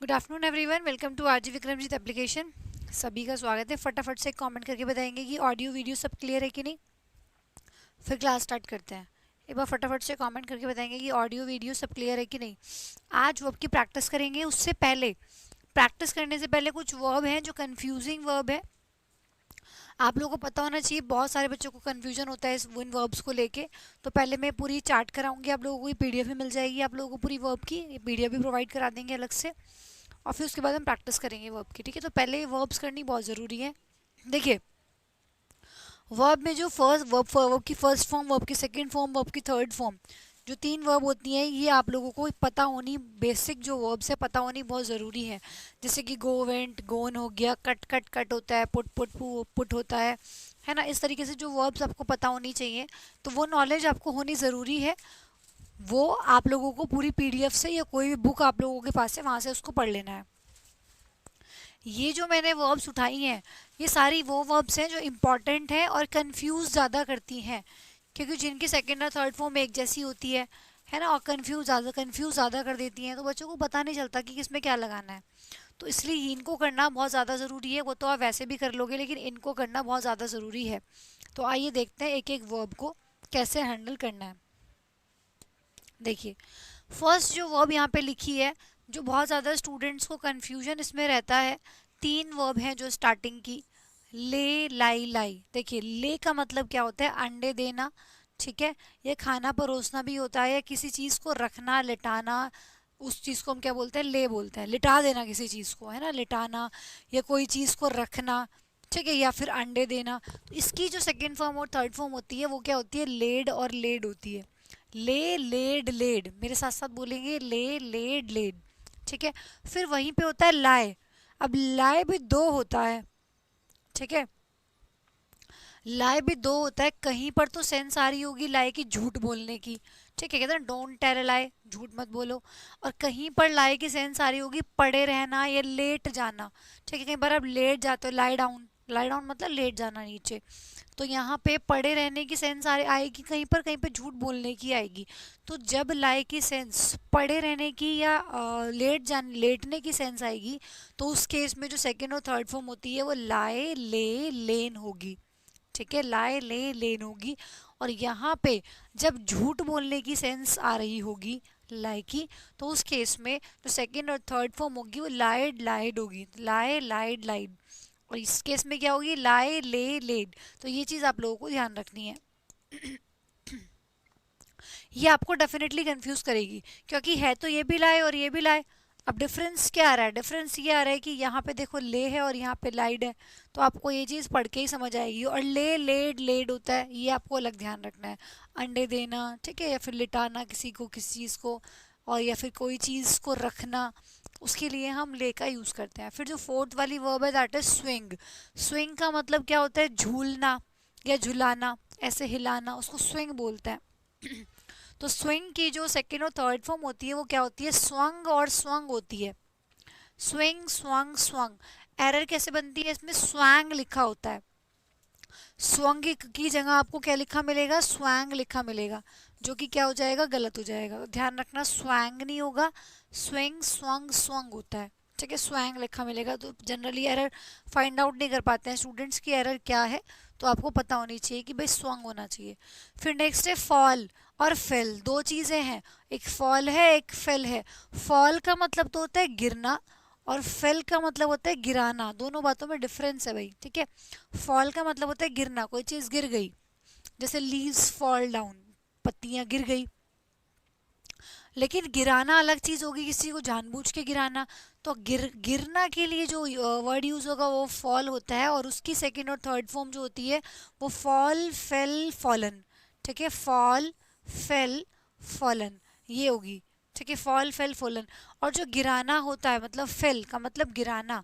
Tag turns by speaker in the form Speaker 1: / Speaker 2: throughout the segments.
Speaker 1: Good afternoon everyone, welcome to RG Vikramjit application. सभी का स्वागत है। फटाफट से कमेंट करके बताएंगे कि ऑडियो वीडियो सब क्लियर है कि नहीं, फिर क्लास स्टार्ट करते हैं। एक बार फटाफट से कमेंट करके बताएंगे कि ऑडियो वीडियो सब क्लियर है कि नहीं। आज वर्ब की प्रैक्टिस करेंगे। उससे पहले, प्रैक्टिस करने से पहले कुछ वर्ब हैं जो कन्फ्यूजिंग वर्ब है, आप लोगों को पता होना चाहिए। बहुत सारे बच्चों को कन्फ्यूजन होता है इन वर्ब्स को लेके। तो पहले मैं पूरी चार्ट कराऊंगी आप लोगों को, पीडीएफ भी मिल जाएगी आप लोगों को पूरी वर्ब की, पीडीएफ भी प्रोवाइड करा देंगे अलग से, और फिर उसके बाद हम प्रैक्टिस करेंगे वर्ब की। ठीक है, तो पहले वर्ब्स करनी बहुत ज़रूरी है। देखिए, वर्ब में जो फर्स्ट वर्ब की फर्स्ट फॉर्म, वर्ब की सेकंड फॉर्म, वर्ब की थर्ड फॉर्म, जो तीन वर्ब होती हैं, ये आप लोगों को पता होनी, बेसिक जो वर्ब्स है पता होनी बहुत ज़रूरी है। जैसे कि गो, वेंट, गोन हो गया, कट कट कट होता है, पुट पुट पुट होता है ना। इस तरीके से जो वर्ब्स आपको पता होनी चाहिए, तो वो नॉलेज आपको होनी ज़रूरी है। वो आप लोगों को पूरी पीडीएफ से या कोई भी बुक आप लोगों के पास है वहाँ से उसको पढ़ लेना है। ये जो मैंने वर्ब्स उठाई हैं, ये सारी वो वर्ब्स हैं जो इम्पॉर्टेंट हैं और कंफ्यूज ज़्यादा करती हैं, क्योंकि जिनकी सेकंड और थर्ड फॉर्म एक जैसी होती है ना, और कंफ्यूज ज़्यादा कर देती हैं, तो बच्चों को पता नहीं चलता कि किसमें क्या लगाना है। तो इसलिए इनको करना बहुत ज़्यादा ज़रूरी है। वो तो आप वैसे भी कर लोगे, लेकिन इनको करना बहुत ज़्यादा ज़रूरी है। तो आइए देखते हैं एक एक वर्ब को कैसे हैंडल करना है। देखिए, फर्स्ट जो वर्ब यहाँ पे लिखी है, जो बहुत ज़्यादा स्टूडेंट्स को कंफ्यूजन इसमें रहता है, तीन वर्ब हैं जो स्टार्टिंग की, ले, लाई, लाई। देखिए, ले का मतलब क्या होता है? अंडे देना। ठीक है, ये खाना परोसना भी होता है, या किसी चीज़ को रखना, लिटाना, उस चीज़ को हम क्या बोलते हैं? ले बोलते हैं। लिटा देना किसी चीज़ को, है ना, लिटाना, या कोई चीज़ को रखना। ठीक है, या फिर अंडे देना। तो इसकी जो सेकेंड फॉर्म और थर्ड फॉर्म होती है वो क्या होती है? लेड और लेड होती है। ले, लेड, लेड, मेरे साथ साथ बोलेंगे, ले, लेड, लेड। ठीक है, फिर वहीं पे होता है लाए। अब लाए भी दो होता है। ठीक है, लाए भी दो होता है। कहीं पर तो सेंस आ रही होगी लाए की झूठ बोलने की। ठीक है, कहते हैं डोंट टेल लाए, झूठ मत बोलो। और कहीं पर लाए की सेंस आ रही होगी पड़े रहना या लेट जाना। ठीक है, कहीं पर आप लेट जाते हो, लाई डाउन, लाई डाउन मतलब लेट जाना नीचे। तो यहाँ पे पड़े रहने की सेंस आएगी, कहीं पर झूठ बोलने की आएगी। तो जब लाए की सेंस पड़े रहने की या लेटने की सेंस आएगी, तो उस केस में जो सेकेंड और थर्ड फॉर्म होती है वो लाए, ले, लेन होगी। ठीक है, लाए, ले, लेन होगी। और यहाँ पे जब झूठ बोलने की सेंस आ रही होगी लाए की, तो उस केस में जो सेकेंड और थर्ड फॉर्म होगी वो लाइड, लाइड होगी। लाए, लाइड, लाइड। और इस केस में क्या होगी? लाए, ले, लेड। तो ये चीज़ आप लोगों को ध्यान रखनी है। ये आपको डेफिनेटली कंफ्यूज करेगी, क्योंकि है तो ये भी लाए और ये भी लाए। अब डिफरेंस क्या आ रहा है? डिफरेंस ये आ रहा है कि यहाँ पे देखो ले है और यहाँ पे लाइड है। तो आपको ये चीज़ पढ़ के ही समझ आएगी। और ले, लेड, लेड होता है, ये आपको अलग ध्यान रखना है। अंडे देना, ठीक है, या फिर लिटाना किसी को, किसी चीज़ को, और या फिर कोई चीज़ को रखना, उसके लिए हम ले का यूज़ करते हैं। फिर जो फोर्थ वाली वर्ब है दैट इज स्विंग। स्विंग का मतलब क्या होता है? झूलना या झुलाना, ऐसे हिलाना, उसको स्विंग बोलते हैं। तो स्विंग की जो सेकेंड और थर्ड फॉर्म होती है वो क्या होती है? स्वंग और स्वंग होती है। Swing, swung, swung. एरर कैसे बनती है? इसमें स्वैंग लिखा होता है। स्वंग की जगह आपको क्या लिखा मिलेगा? स्वैंग लिखा मिलेगा, जो कि क्या हो जाएगा? गलत हो जाएगा। ध्यान रखना, स्वैंग नहीं होगा, स्विंग, स्वंग, स्वंग होता है। ठीक है, स्वैंग लिखा मिलेगा। तो जनरली एरर फाइंड आउट नहीं कर पाते हैं स्टूडेंट्स की एरर क्या है, तो आपको पता होनी चाहिए कि भाई स्वंग होना चाहिए। फिर नेक्स्ट है फॉल और फेल। दो चीज़ें हैं, एक फॉल है, एक फेल है। फॉल का मतलब तो होता है गिरना, और फेल का मतलब होता है गिराना। दोनों बातों में डिफरेंस है भाई। ठीक है, फॉल का मतलब होता है गिरना, कोई चीज़ गिर गई, जैसे लीव्स फॉल डाउन, पत्तियां गिर गई। लेकिन गिराना अलग चीज़ होगी, किसी को जानबूझ के गिराना। तो गिरना के लिए जो वर्ड यूज़ होगा वो फॉल होता है, और उसकी सेकेंड और थर्ड फॉर्म जो होती है वो फॉल, फेल, फॉलन। ठीक है, फॉल, फेल, फॉलन, ये होगी। ठीक है, फॉल, फेल, फॉलन। और जो गिराना होता है, मतलब फेल का मतलब गिराना,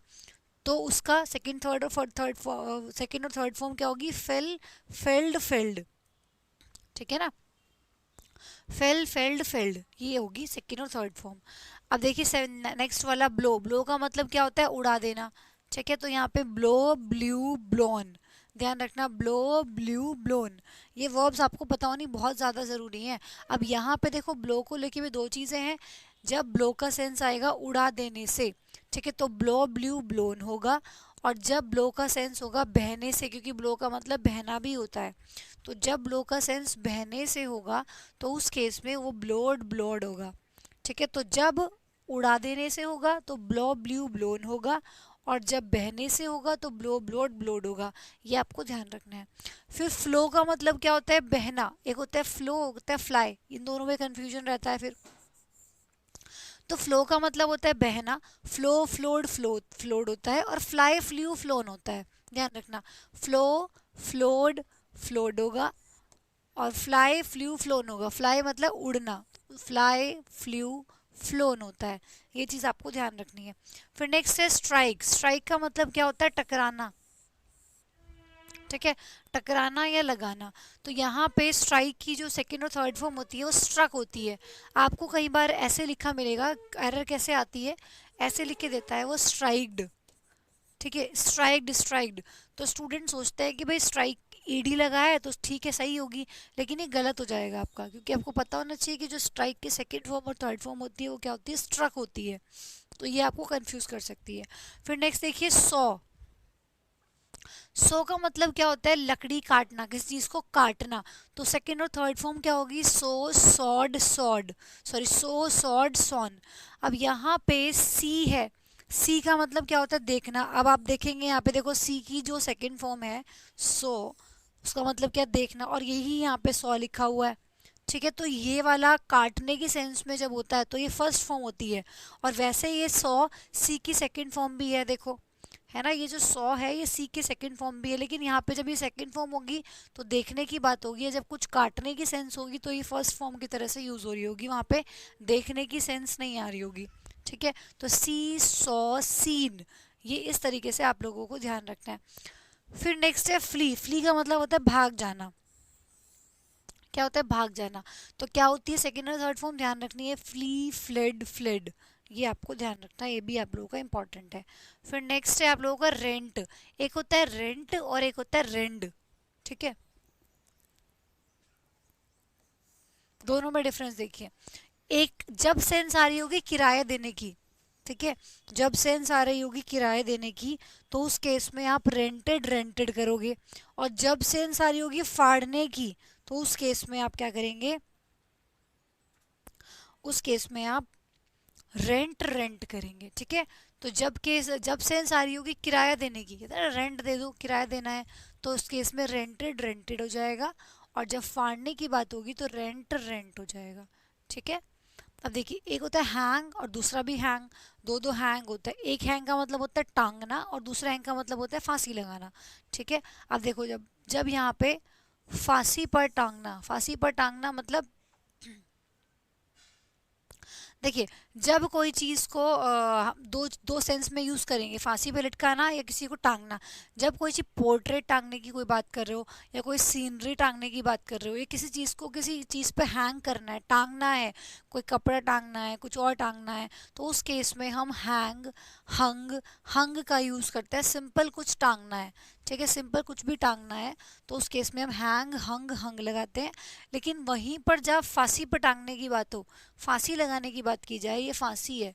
Speaker 1: तो उसका सेकेंड, थर्ड और थर्ड सेकेंड और थर्ड फॉर्म क्या होगी? Fail, failed, failed. ठीक है ना, फेल, फेल्ड, फेल्ड, ये होगी सेकेंड और थर्ड फॉर्म। अब देखिए नेक्स्ट वाला ब्लो। ब्लो का मतलब क्या होता है? उड़ा देना। ठीक है, तो यहाँ पे ब्लो, ब्लू, ब्लोन। ध्यान रखना, ब्लो, ब्लू, ब्लोन, ये वर्ब्स आपको पता होनी बहुत ज़्यादा ज़रूरी है। अब यहाँ पे देखो, ब्लो को लेके भी दो चीज़ें हैं। जब ब्लो का सेंस आएगा उड़ा देने से, ठीक है। तो ब्लो ब्लू ब्लोन होगा, और जब ब्लो का सेंस होगा बहने से, क्योंकि ब्लो का मतलब बहना भी होता है, तो जब ब्लो का सेंस बहने से होगा तो उस केस में वो ब्लोड ब्लोड होगा। ठीक है। तो जब उड़ा देने से होगा तो ब्लो ब्लू ब्लोन होगा, और जब बहने से होगा तो ब्लो ब्लोड ब्लोड होगा। ये आपको ध्यान रखना है। फिर फ्लो का मतलब क्या होता है? बहना। एक होता है फ्लो, होता है फ्लाई, इन दोनों में कंफ्यूजन रहता है फिर। तो फ्लो का मतलब होता है बहना, फ्लो फ्लोड फ्लोड होता है, और फ्लाई फ्लू फ्लोन होता है। ध्यान रखना, फ्लो फ्लोड फ्लोड होगा, और फ्लाई फ्लू फ्लोन होगा। फ्लाई मतलब उड़ना, फ्लाई फ्लू फ्लोन होता है। ये चीज़ आपको ध्यान रखनी है। फिर नेक्स्ट है स्ट्राइक। स्ट्राइक का मतलब क्या होता है? टकराना। ठीक है, टकराना या लगाना। तो यहाँ पे स्ट्राइक की जो सेकेंड और थर्ड फॉर्म होती है वो स्ट्रक होती है। आपको कई बार ऐसे लिखा मिलेगा, एरर कैसे आती है, ऐसे लिख के देता है वो स्ट्राइक्ड। ठीक है, स्ट्राइक्ड स्ट्राइक्ड। तो स्टूडेंट सोचते हैं कि भाई स्ट्राइक ईडी लगा है तो ठीक है, सही होगी, लेकिन ये गलत हो जाएगा आपका, क्योंकि आपको पता होना चाहिए कि जो स्ट्राइक की सेकेंड फॉर्म और थर्ड फॉर्म होती है वो क्या होती है? स्ट्रक होती है। तो ये आपको कंफ्यूज कर सकती है। फिर नेक्स्ट देखिए सॉ। सो का मतलब क्या होता है? लकड़ी काटना, किसी चीज को काटना। तो सेकेंड और थर्ड फॉर्म क्या होगी? So sowed sowed, sorry so sowed sown. अब यहाँ पे सी है, सी का मतलब क्या होता है? देखना। अब आप देखेंगे यहाँ पे, देखो सी की जो सेकेंड फॉर्म है सो, उसका मतलब क्या? देखना, और यही यहाँ पे सॉ लिखा हुआ है। ठीक है, तो ये वाला काटने की सेंस में जब होता है तो ये फर्स्ट फॉर्म होती है, और वैसे ये सॉ सी की सेकेंड फॉर्म भी है, देखो है ना। ये जो सॉ है ये सी की सेकंड फॉर्म भी है, लेकिन यहाँ पे जब ये सेकंड फॉर्म होगी तो देखने की बात होगी, जब कुछ काटने की सेंस होगी तो ये फर्स्ट फॉर्म की तरह से यूज हो रही होगी, वहाँ पे देखने की सेंस नहीं आ रही होगी। ठीक है, तो सी सॉ सीन, ये इस तरीके से आप लोगों को ध्यान रखना है। फिर नेक्स्ट है फ्ली। फ्ली का मतलब होता है भाग जाना। क्या होता है? भाग जाना। तो क्या होती है सेकेंड और थर्ड फॉर्म? ध्यान रखनी है, फ्ली फ्लेड फ्लेड, ये आपको ध्यान रखना है, ये भी आप लोगों का इंपॉर्टेंट है। फिर नेक्स्ट है आप लोगों का रेंट। एक होता है रेंट और एक होता है रेंड। ठीक है, दोनों में डिफरेंस देखिए। एक जब सेंस आ रही होगी किराया देने की, ठीक है, जब सेंस आ रही होगी किराया देने की तो उस केस में आप रेंटेड रेंटेड करोगे, और जब सेंस आ रही होगी फाड़ने की तो उस केस में आप क्या करेंगे? उस केस में आप रेंट रेंट करेंगे। ठीक है, तो जब सेंस आ रही होगी किराया देने की, कहते हैं रेंट दे दो, किराया देना है, तो उस केस में रेंटेड रेंटेड हो जाएगा, और जब फाड़ने की बात होगी तो रेंट रेंट हो जाएगा। ठीक है, अब देखिए एक होता है हैंग और दूसरा भी हैंग, दो दो हैंग होता है। एक हैंग का मतलब होता है टांगना, और दूसरा हैंग का मतलब होता है फांसी लगाना। ठीक है, अब देखो जब जब यहाँ पे फांसी पर टांगना, फांसी पर टांगना मतलब देखिए, जब कोई चीज़ को दो दो सेंस में यूज़ करेंगे, फांसी पे लटकाना या किसी को टांगना। जब कोई चीज़ पोर्ट्रेट टांगने की कोई बात कर रहे हो, या कोई सीनरी टांगने की बात कर रहे हो, या किसी चीज़ को किसी चीज़ पे हैंग करना है, टांगना है, कोई कपड़ा टांगना है, कुछ और टांगना है, तो उस केस में हम हैंग हंग हंग का यूज़ करते हैं। सिंपल कुछ टांगना है, ठीक है, सिंपल कुछ भी टांगना है तो उस केस में हम हैंग हंग हंग लगाते हैं। लेकिन वहीं पर जब फांसी पर टांगने की बात हो, फांसी लगाने की बात की जाए, ये फांसी है,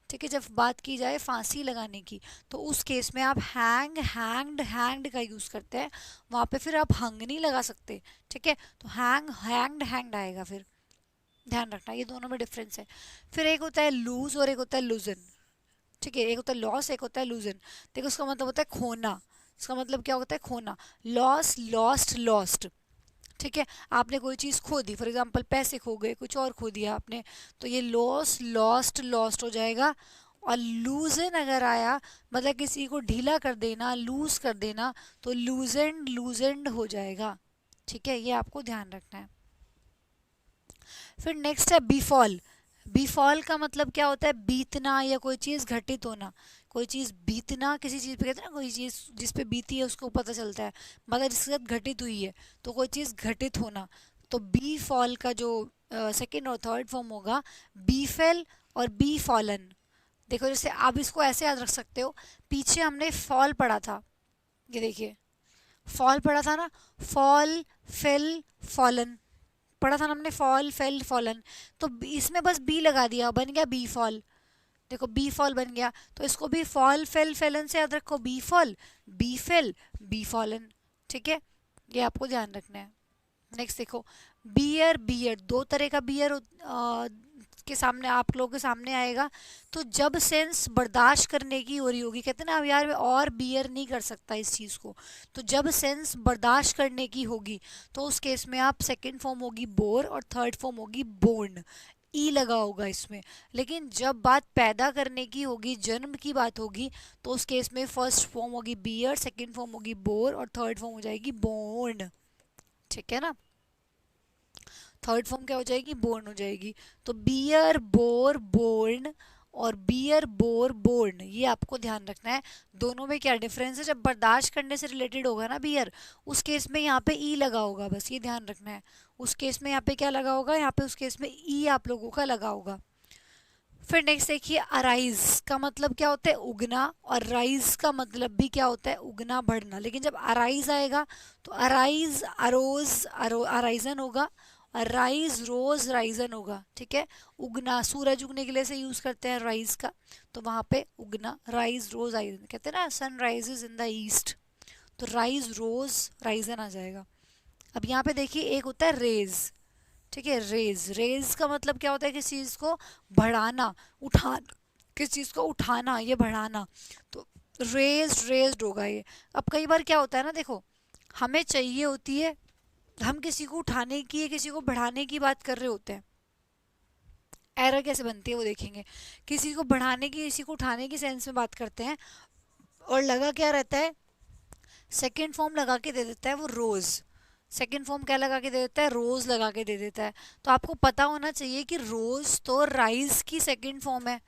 Speaker 1: ठीक है, जब बात की जाए फांसी लगाने की तो उस केस में आप हैंग हैंग्ड हैंग्ड का यूज़ करते हैं, वहाँ पे फिर आप हंग नहीं लगा सकते। ठीक है, तो हैंग हैंग्ड हैंग्ड आएगा फिर, ध्यान रखना, ये दोनों में डिफरेंस है। फिर एक होता है लूज और एक होता है लूजन। ठीक है, एक होता है लॉस, एक होता है लूजन। देखो उसका मतलब होता है खोना, इसका मतलब क्या होता है? खोना। Loss lost lost. ठीक है, आपने कोई चीज़ खो दी, फॉर एग्जांपल पैसे खो गए, कुछ और खो दिया आपने, तो ये लॉस लॉस्ट लॉस्ट हो जाएगा। और लूजन अगर आया मतलब किसी को ढीला कर देना, लूज कर देना, तो लूजेंड लूजेंड हो जाएगा। ठीक है, ये आपको ध्यान रखना है। फिर नेक्स्ट है बीफॉल। बीफॉल का मतलब क्या होता है? बीतना या कोई चीज़ घटित होना। कोई चीज़ बीतना, किसी चीज़ पे कहते हैं ना, कोई चीज़ जिस पे बीती है उसको पता चलता है, मतलब जिसके साथ घटित हुई है, तो कोई चीज़ घटित होना। तो बी फॉल का जो सेकेंड और थर्ड फॉर्म होगा बी फेल और बी फॉलन। देखो जैसे आप इसको ऐसे याद रख सकते हो, पीछे हमने फॉल पढ़ा था, ये देखिए फॉल पढ़ा था ना, फॉल फेल फॉलन पढ़ा था ना हमने, फॉल फेल फॉलन, तो इसमें बस बी लगा दिया, बन गया बी फॉल। देखो बी फॉल बन गया, तो इसको भी फॉल फेल फेलन से याद रखो, be fall, be fell, be fallen. ठीक है, ये आपको ध्यान रखना है। नेक्स्ट देखो, बियर बियर, दो तरह का बियर के सामने आप लोगों के सामने आएगा। तो जब सेंस बर्दाश्त करने की हो रही होगी, कहते हैं ना अब यार मैं और बियर नहीं कर सकता इस चीज़ को, तो जब सेंस बर्दाश्त करने की होगी तो उस केस में आप सेकंड फॉर्म होगी बोर और थर्ड फॉर्म होगी बोर्न, ई लगा होगा इसमें। लेकिन जब बात पैदा करने की होगी, जन्म की बात होगी, तो उस केस में फर्स्ट फॉर्म होगी बियर, सेकंड फॉर्म होगी बोर और थर्ड फॉर्म हो जाएगी बोर्न। ठीक है ना, थर्ड फॉर्म क्या हो जाएगी, बोर्न हो जाएगी। तो बियर बोर बोर्न और बियर बोर बोर्न, ये आपको ध्यान रखना है। दोनों में क्या डिफरेंस है, जब बर्दाश्त करने से रिलेटेड होगा ना बियर, उस केस में यहाँ पे ई लगा होगा, बस ये ध्यान रखना है। उस केस में यहाँ पे क्या लगा होगा, यहाँ पे उस केस में ई आप लोगों का लगा होगा। फिर नेक्स्ट देखिए, अराइज का मतलब क्या होता है, उगना, और राइज का मतलब भी क्या होता है, उगना बढ़ना। लेकिन जब अराइज आएगा तो अराइज अरोज अराइजन होगा, और राइज रोज राइजन होगा। ठीक है, उगना सूरज उगने के लिए से यूज करते हैं राइज का, तो वहां पे उगना, राइज रोज राइजन, कहते हैं ना sun rises in the east, तो राइज रोज राइजन आ जाएगा। अब यहाँ पे देखिए एक होता है रेज। ठीक है, रेज, रेज का मतलब क्या होता है, किसी चीज को बढ़ाना, उठाना, किस चीज को उठाना, ये बढ़ाना, तो रेज्ड रेज्ड होगा ये। अब कई बार क्या होता है ना, देखो हमें चाहिए होती है, हम किसी को उठाने की या किसी को बढ़ाने की बात कर रहे होते हैं, एरर कैसे बनती है वो देखेंगे। किसी को बढ़ाने की, किसी को उठाने की सेंस में बात करते हैं, और लगा क्या रहता है, सेकेंड फॉर्म लगा के दे देता है वो रोज। सेकेंड फॉर्म क्या लगा के दे देता है, रोज लगा के दे देता है। तो आपको पता होना चाहिए कि रोज तो राइज की सेकेंड फॉर्म है,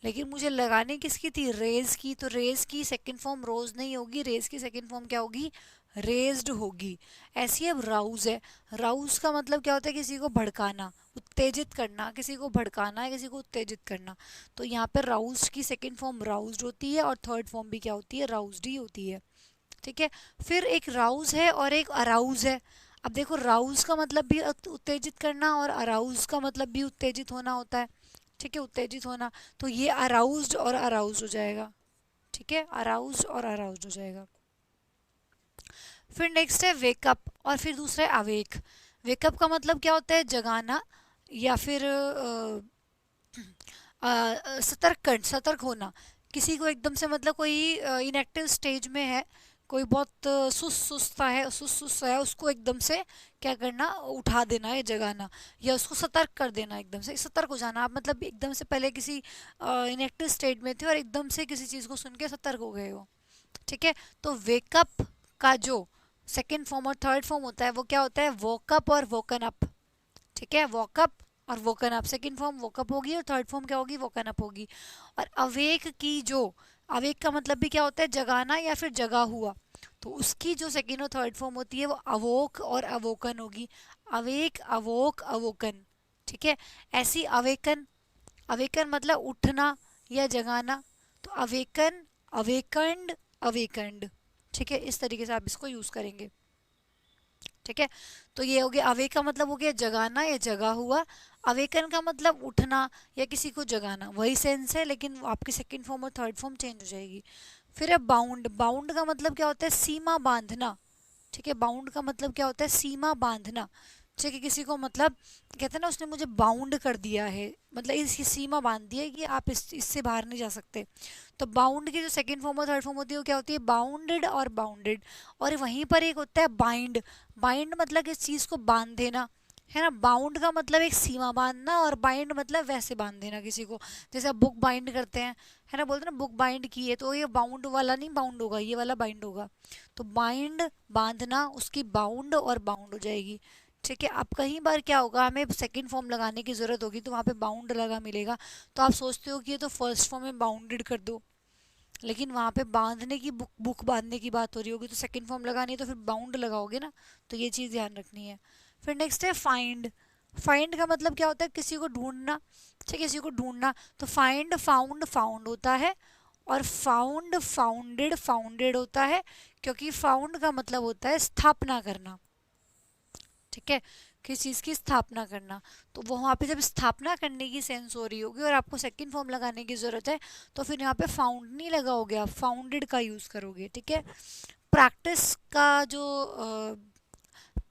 Speaker 1: लेकिन मुझे लगाने किसकी थी, रेज की, तो रेज की सेकेंड फॉर्म रोज नहीं होगी, रेज की सेकेंड फॉर्म क्या होगी, रेज्ड होगी। ऐसी अब राउज है, राउज का मतलब क्या होता है, किसी को भड़काना, उत्तेजित करना, किसी को भड़काना है, किसी को उत्तेजित करना। तो यहाँ पे राउज की सेकेंड फॉर्म राउज्ड होती है, और थर्ड फॉर्म भी क्या होती है, राउज्ड ही होती है। ठीक है, फिर एक राउज है और एक अराउज है। अब देखो राउज का मतलब भी उत्तेजित करना, और अराउज का मतलब भी उत्तेजित होना होता है। ठीक है, उत्तेजित होना, तो ये अराउज्ड और अराउज्ड हो जाएगा। ठीक है, अराउज्ड और अराउज्ड हो जाएगा। फिर नेक्स्ट है वेकअप, और फिर दूसरा है अवेक। वेकअप का मतलब क्या होता है, जगाना, या फिर सतर्क होना। किसी को एकदम से, मतलब कोई इनएक्टिव स्टेज में है, कोई बहुत सुस्त है, उसको एकदम से क्या करना, उठा देना है, जगाना, या उसको सतर्क कर देना, एकदम से सतर्क हो जाना। आप मतलब एकदम से पहले किसी इनएक्टिव स्टेट में थे और एकदम से किसी चीज़ को सुन के सतर्क हो गए हो। ठीक है, तो वेकअप का जो सेकेंड फॉर्म और थर्ड फॉर्म होता है वो क्या होता है, वोकअप और वोकन अप। ठीक है, वॉकअप और woken up, second form walk up होगी और थर्ड फॉर्म क्या होगी, वोकन अप होगी। और अवेक की जो, अवेक का मतलब भी क्या होता है, जगाना या फिर जगा हुआ, तो उसकी जो सेकेंड और थर्ड फॉर्म होती है वो अवोक और अवोकन होगी। Awake, awoke, awoken. ठीक है, ऐसी अवेकन, अवेकन मतलब उठना या जगाना, तो अवेकन, अवेकंड, अवेकंड। ठीक है, इस तरीके से आप इसको यूज करेंगे। ठीक है, तो ये हो गया, अवेक का मतलब हो गया जगाना या जगा हुआ, अवेकन का मतलब उठना या किसी को जगाना, वही सेंस है, लेकिन आपकी सेकंड फॉर्म और थर्ड फॉर्म चेंज हो जाएगी। फिर है बाउंड, बाउंड का मतलब क्या होता है, सीमा बांधना। ठीक है, बाउंड का मतलब क्या होता है, सीमा बांधना। ठीक है, किसी को मतलब कहते हैं ना, उसने मुझे बाउंड कर दिया है, मतलब इसकी सीमा बांध दी है कि आप इससे बाहर नहीं जा सकते। तो बाउंड की जो सेकंड फॉर्म और थर्ड फॉर्म होती है वो क्या होती है, बाउंडेड और बाउंडेड। और वहीं पर एक होता है बाइंड, बाइंड मतलब इस चीज़ को बांध देना, है ना। बाउंड का मतलब एक सीमा बांधना, और बाइंड मतलब वैसे बांध देना किसी को, जैसे आप बुक बाइंड करते हैं, है ना, बोलते हैं ना बुक बाइंड की है, तो ये बाउंड वाला नहीं बाउंड होगा, ये वाला बाइंड होगा। तो बाइंड बांधना, उसकी बाउंड और बाउंड हो जाएगी। ठीक है, अब कई बार क्या होगा, हमें सेकंड फॉर्म लगाने की ज़रूरत होगी, तो वहाँ पे बाउंड लगा मिलेगा, तो आप सोचते हो कि ये तो फर्स्ट फॉर्म में बाउंडेड कर दो, लेकिन वहाँ पे बांधने की, बुक बांधने की बात हो रही होगी, तो सेकंड फॉर्म लगानी है तो फिर बाउंड लगाओगे ना, तो ये चीज़ ध्यान रखनी है। फिर नेक्स्ट है फाइंड। फाइंड का मतलब क्या होता है, किसी को ढूंढना। ठीक है, किसी को ढूंढना, तो फाइंड, फाउंड, फाउंड होता है, और फाउंड, फाउंडेड, फाउंडेड होता है, क्योंकि फाउंड का मतलब होता है स्थापना करना। ठीक है, किस चीज़ की स्थापना करना। तो वो वहाँ पे जब स्थापना करने की सेंस हो रही होगी और आपको सेकंड फॉर्म लगाने की ज़रूरत है, तो फिर यहाँ पे फाउंड नहीं लगाओगे, आप फाउंडेड का यूज़ करोगे। ठीक है, प्रैक्टिस का जो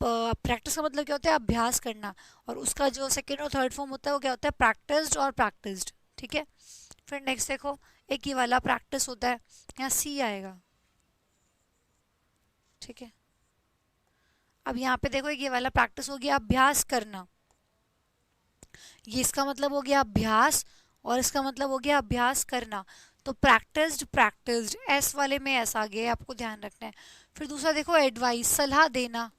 Speaker 1: प्रैक्टिस का मतलब क्या होता है, अभ्यास करना, और उसका जो सेकेंड और थर्ड फॉर्म होता है वो क्या होता है, प्रैक्टिस्ड और प्रैक्टिस्ड। ठीक है, फिर नेक्स्ट देखो, एक ये वाला प्रैक्टिस होता है, यहाँ सी आएगा। ठीक है, अब यहाँ पे देखो, एक ये वाला प्रैक्टिस हो गया अभ्यास करना, ये इसका मतलब हो गया अभ्यास, और इसका मतलब हो गया अभ्यास करना। तो प्रैक्टिस्ड प्रैक्टिस्ड, एस वाले में एस आ गया, आपको ध्यान रखना है। फिर दूसरा देखो, एडवाइस, सलाह देना।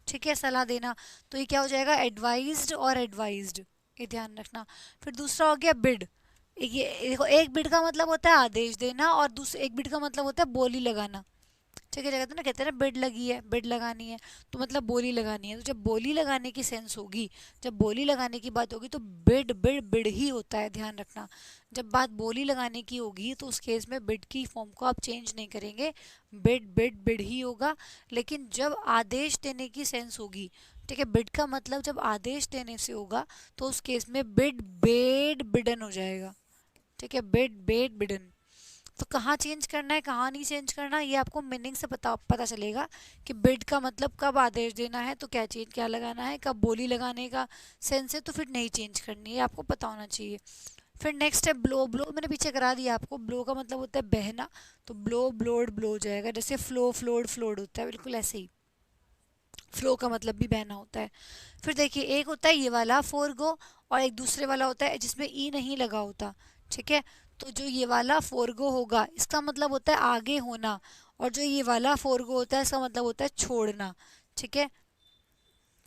Speaker 1: ठीक है, सलाह देना, तो ये क्या हो जाएगा, एडवाइज्ड और एडवाइज्ड, ये ध्यान रखना। फिर दूसरा हो गया बिड, ये देखो, एक बिड का मतलब होता है आदेश देना, और दूसरे एक बिड का मतलब होता है बोली लगाना। ठीक है, जगह ना कहते हैं ना, बिड लगी है, बिड लगानी है, तो मतलब बोली लगानी है। तो जब बोली लगाने की सेंस होगी, जब बोली लगाने की बात होगी, तो बिड बिड बिड ही होता है, ध्यान रखना। जब बात बोली लगाने की होगी तो उस केस में बिड की फॉर्म को आप चेंज नहीं करेंगे, बिड बिड बिड ही होगा। लेकिन जब आदेश देने की सेंस होगी, ठीक है, बिड का मतलब जब आदेश देने से होगा, तो उस केस में बिड बेड बिडन हो जाएगा। ठीक है, बिड बेड बिडन। तो कहाँ चेंज करना है, कहाँ नहीं चेंज करना, ये आपको मीनिंग से पता चलेगा कि बिड का मतलब कब आदेश देना है तो क्या लगाना है, कब बोली लगाने का सेंस है तो फिर नहीं चेंज करनी है, आपको पता होना चाहिए। फिर नेक्स्ट है ब्लो, ब्लो मैंने पीछे करा दिया आपको, ब्लो का मतलब होता है बहना, तो ब्लो ब्लोड ब्लो हो जाएगा, जैसे फ्लो फ्लोड फ्लोड होता है, बिल्कुल ऐसे ही फ्लो का मतलब भी बहना होता है। फिर देखिए, एक होता है ये वाला फोरगो, और एक दूसरे वाला होता है जिसमें ई नहीं लगा होता। ठीक है, तो जो ये वाला फोरगो होगा इसका मतलब होता है आगे होना, और जो ये वाला फोरगो होता है इसका मतलब होता है छोड़ना। ठीक है,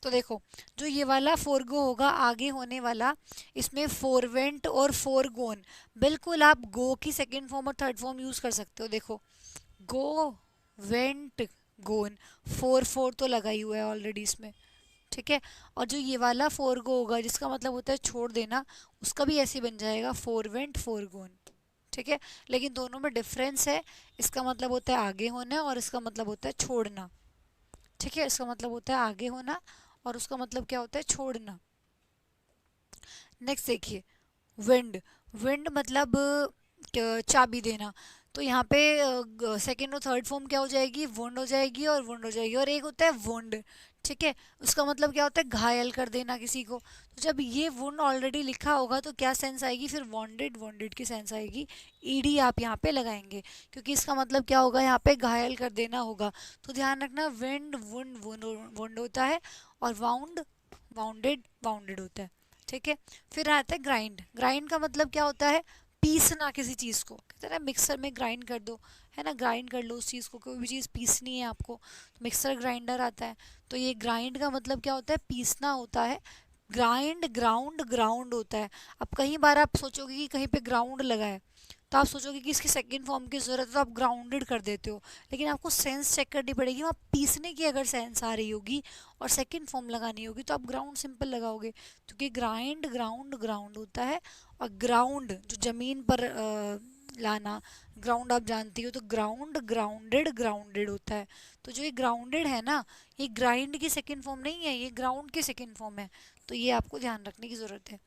Speaker 1: तो देखो, जो ये वाला फोरगो होगा आगे होने वाला, इसमें फोरवेंट और फोरगोन, बिल्कुल आप गो की सेकेंड फॉर्म और थर्ड फॉर्म यूज कर सकते हो। देखो, गो वेंट गोन, फोर फोर तो लगा ही हुआ है ऑलरेडी इसमें। ठीक है, और जो ये वाला फोर गो होगा जिसका मतलब होता है छोड़ देना, उसका भी ऐसे बन जाएगा, फोर वेंट फोर गोन। ठीक है, लेकिन दोनों में डिफरेंस है, इसका मतलब होता है आगे होना और इसका मतलब होता है छोड़ना। ठीक है, इसका मतलब होता है आगे होना और उसका मतलब क्या होता है, छोड़ना। नेक्स्ट देखिए, विंड, विंड मतलब चाबी देना। तो यहाँ पे सेकेंड और थर्ड फॉर्म क्या हो जाएगी, वुंड हो जाएगी और वुंड हो जाएगी, और एक होता है वुंड। ठीक है, उसका मतलब क्या होता है, घायल कर देना किसी को। तो जब ये वुंड ऑलरेडी लिखा होगा तो क्या सेंस आएगी, फिर वॉन्डेड, वॉन्डेड की सेंस आएगी, ईडी आप यहाँ पे लगाएंगे, क्योंकि इसका मतलब क्या होगा, यहाँ पे घायल कर देना होगा। तो ध्यान रखना, विंड वुंड वुंड वुंड होता है, और वाउंड वाउंडेड वाउंडेड होता है। ठीक है, फिर आता है ग्राइंड, ग्राइंड का मतलब क्या होता है, पीसना किसी चीज़ को, कहते हैं ना मिक्सर में ग्राइंड कर दो, है ना, ग्राइंड कर लो उस चीज़ को, कोई भी चीज़ पीसनी है आपको तो मिक्सर ग्राइंडर आता है। तो ये ग्राइंड का मतलब क्या होता है, पीसना होता है। ग्राइंड ग्राउंड ग्राउंड होता है। अब कई बार आप सोचोगे कि कहीं पे ग्राउंड लगा है, तो आप सोचोगे कि इसकी सेकंड फॉर्म की ज़रूरत है तो आप ग्राउंडेड कर देते हो, लेकिन आपको सेंस चेक करनी पड़ेगी, वहाँ पीसने की अगर सेंस आ रही होगी और सेकंड फॉर्म लगानी होगी तो आप ग्राउंड सिंपल लगाओगे, क्योंकि ग्राइंड ग्राउंड ग्राउंड होता है। और ग्राउंड जो ज़मीन पर लाना, ग्राउंड आप जानती हो, तो ग्राउंड ग्राउंडेड ग्राउंडेड होता है। तो जो ये ग्राउंडेड है ना, ये ग्राइंड की सेकंड फॉर्म नहीं है, ये ग्राउंड की सेकंड फॉर्म है, तो ये आपको ध्यान रखने की ज़रूरत है।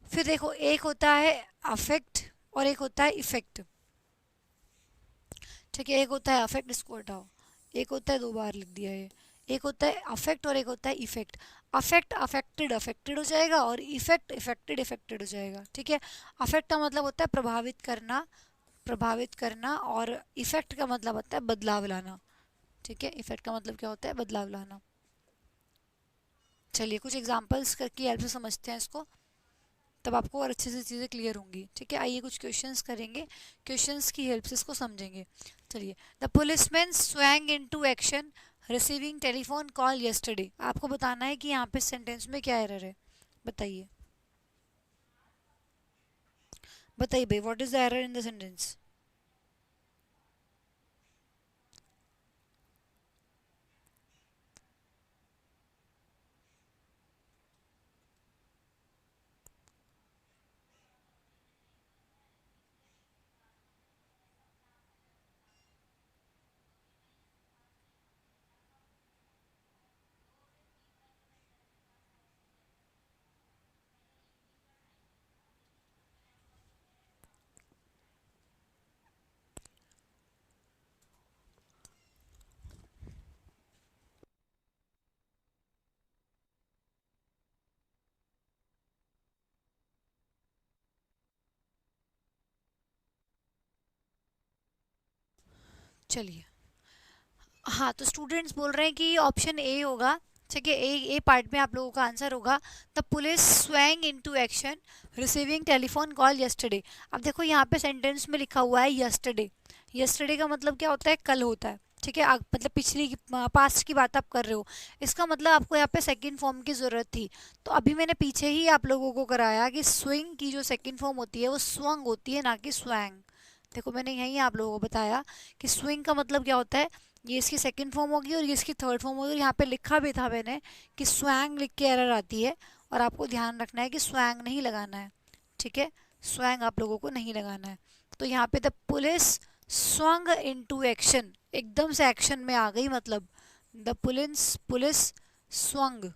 Speaker 1: फिर देखो, एक होता है अफेक्ट और एक होता है इफेक्ट। ठीक है, एक होता है अफेक्ट, इसको हटाओ, एक होता है, दो बार लिख दिया ये, एक होता है अफेक्ट और एक होता है इफेक्ट। अफेक्ट अफेक्टेड अफेक्टेड हो जाएगा, और इफेक्ट इफेक्टेड इफेक्टेड हो जाएगा। ठीक है, अफेक्ट का मतलब होता है प्रभावित करना, प्रभावित करना, और इफेक्ट का मतलब होता है बदलाव लाना। ठीक है, इफेक्ट का मतलब क्या होता है, बदलाव लाना। चलिए कुछ एग्जांपल्स करके हेल्प से समझते हैं इसको, तब आपको और अच्छे से चीज़ें क्लियर होंगी। ठीक है, आइए कुछ क्वेश्चंस करेंगे, क्वेश्चंस की हेल्प से इसको समझेंगे। चलिए, the policeman swing into action receiving telephone call yesterday, आपको बताना है कि यहाँ पे सेंटेंस में क्या एरर है, बताइए, बताइए भाई, what is the error in the sentence. चलिए, हाँ तो स्टूडेंट्स बोल रहे हैं कि ऑप्शन ए होगा। ठीक है, ए पार्ट में आप लोगों का आंसर होगा the police swing into action receiving telephone call yesterday. अब देखो यहाँ पे सेंटेंस में लिखा हुआ है यस्टरडे। यस्टरडे का मतलब क्या होता है? कल होता है। ठीक है, मतलब पिछली पास्ट की बात आप कर रहे हो। इसका मतलब आपको यहाँ पे सेकंड फॉर्म की ज़रूरत थी। तो अभी मैंने पीछे ही आप लोगों को कराया कि स्विंग की जो सेकंड फॉर्म होती है वो स्वंग होती है, ना कि स्वैंग। देखो मैंने यहीं आप लोगों को बताया कि स्विंग का मतलब क्या होता है, ये इसकी सेकंड फॉर्म होगी और ये इसकी थर्ड फॉर्म होगी। और यहाँ पे लिखा भी था मैंने कि स्वैंग लिख के एरर आती है, और आपको ध्यान रखना है कि स्वैंग नहीं लगाना है। ठीक है, स्वैंग आप लोगों को नहीं लगाना है। तो यहाँ पे the police swung into action, एकदम से एक्शन में आ गई, मतलब the police police swung.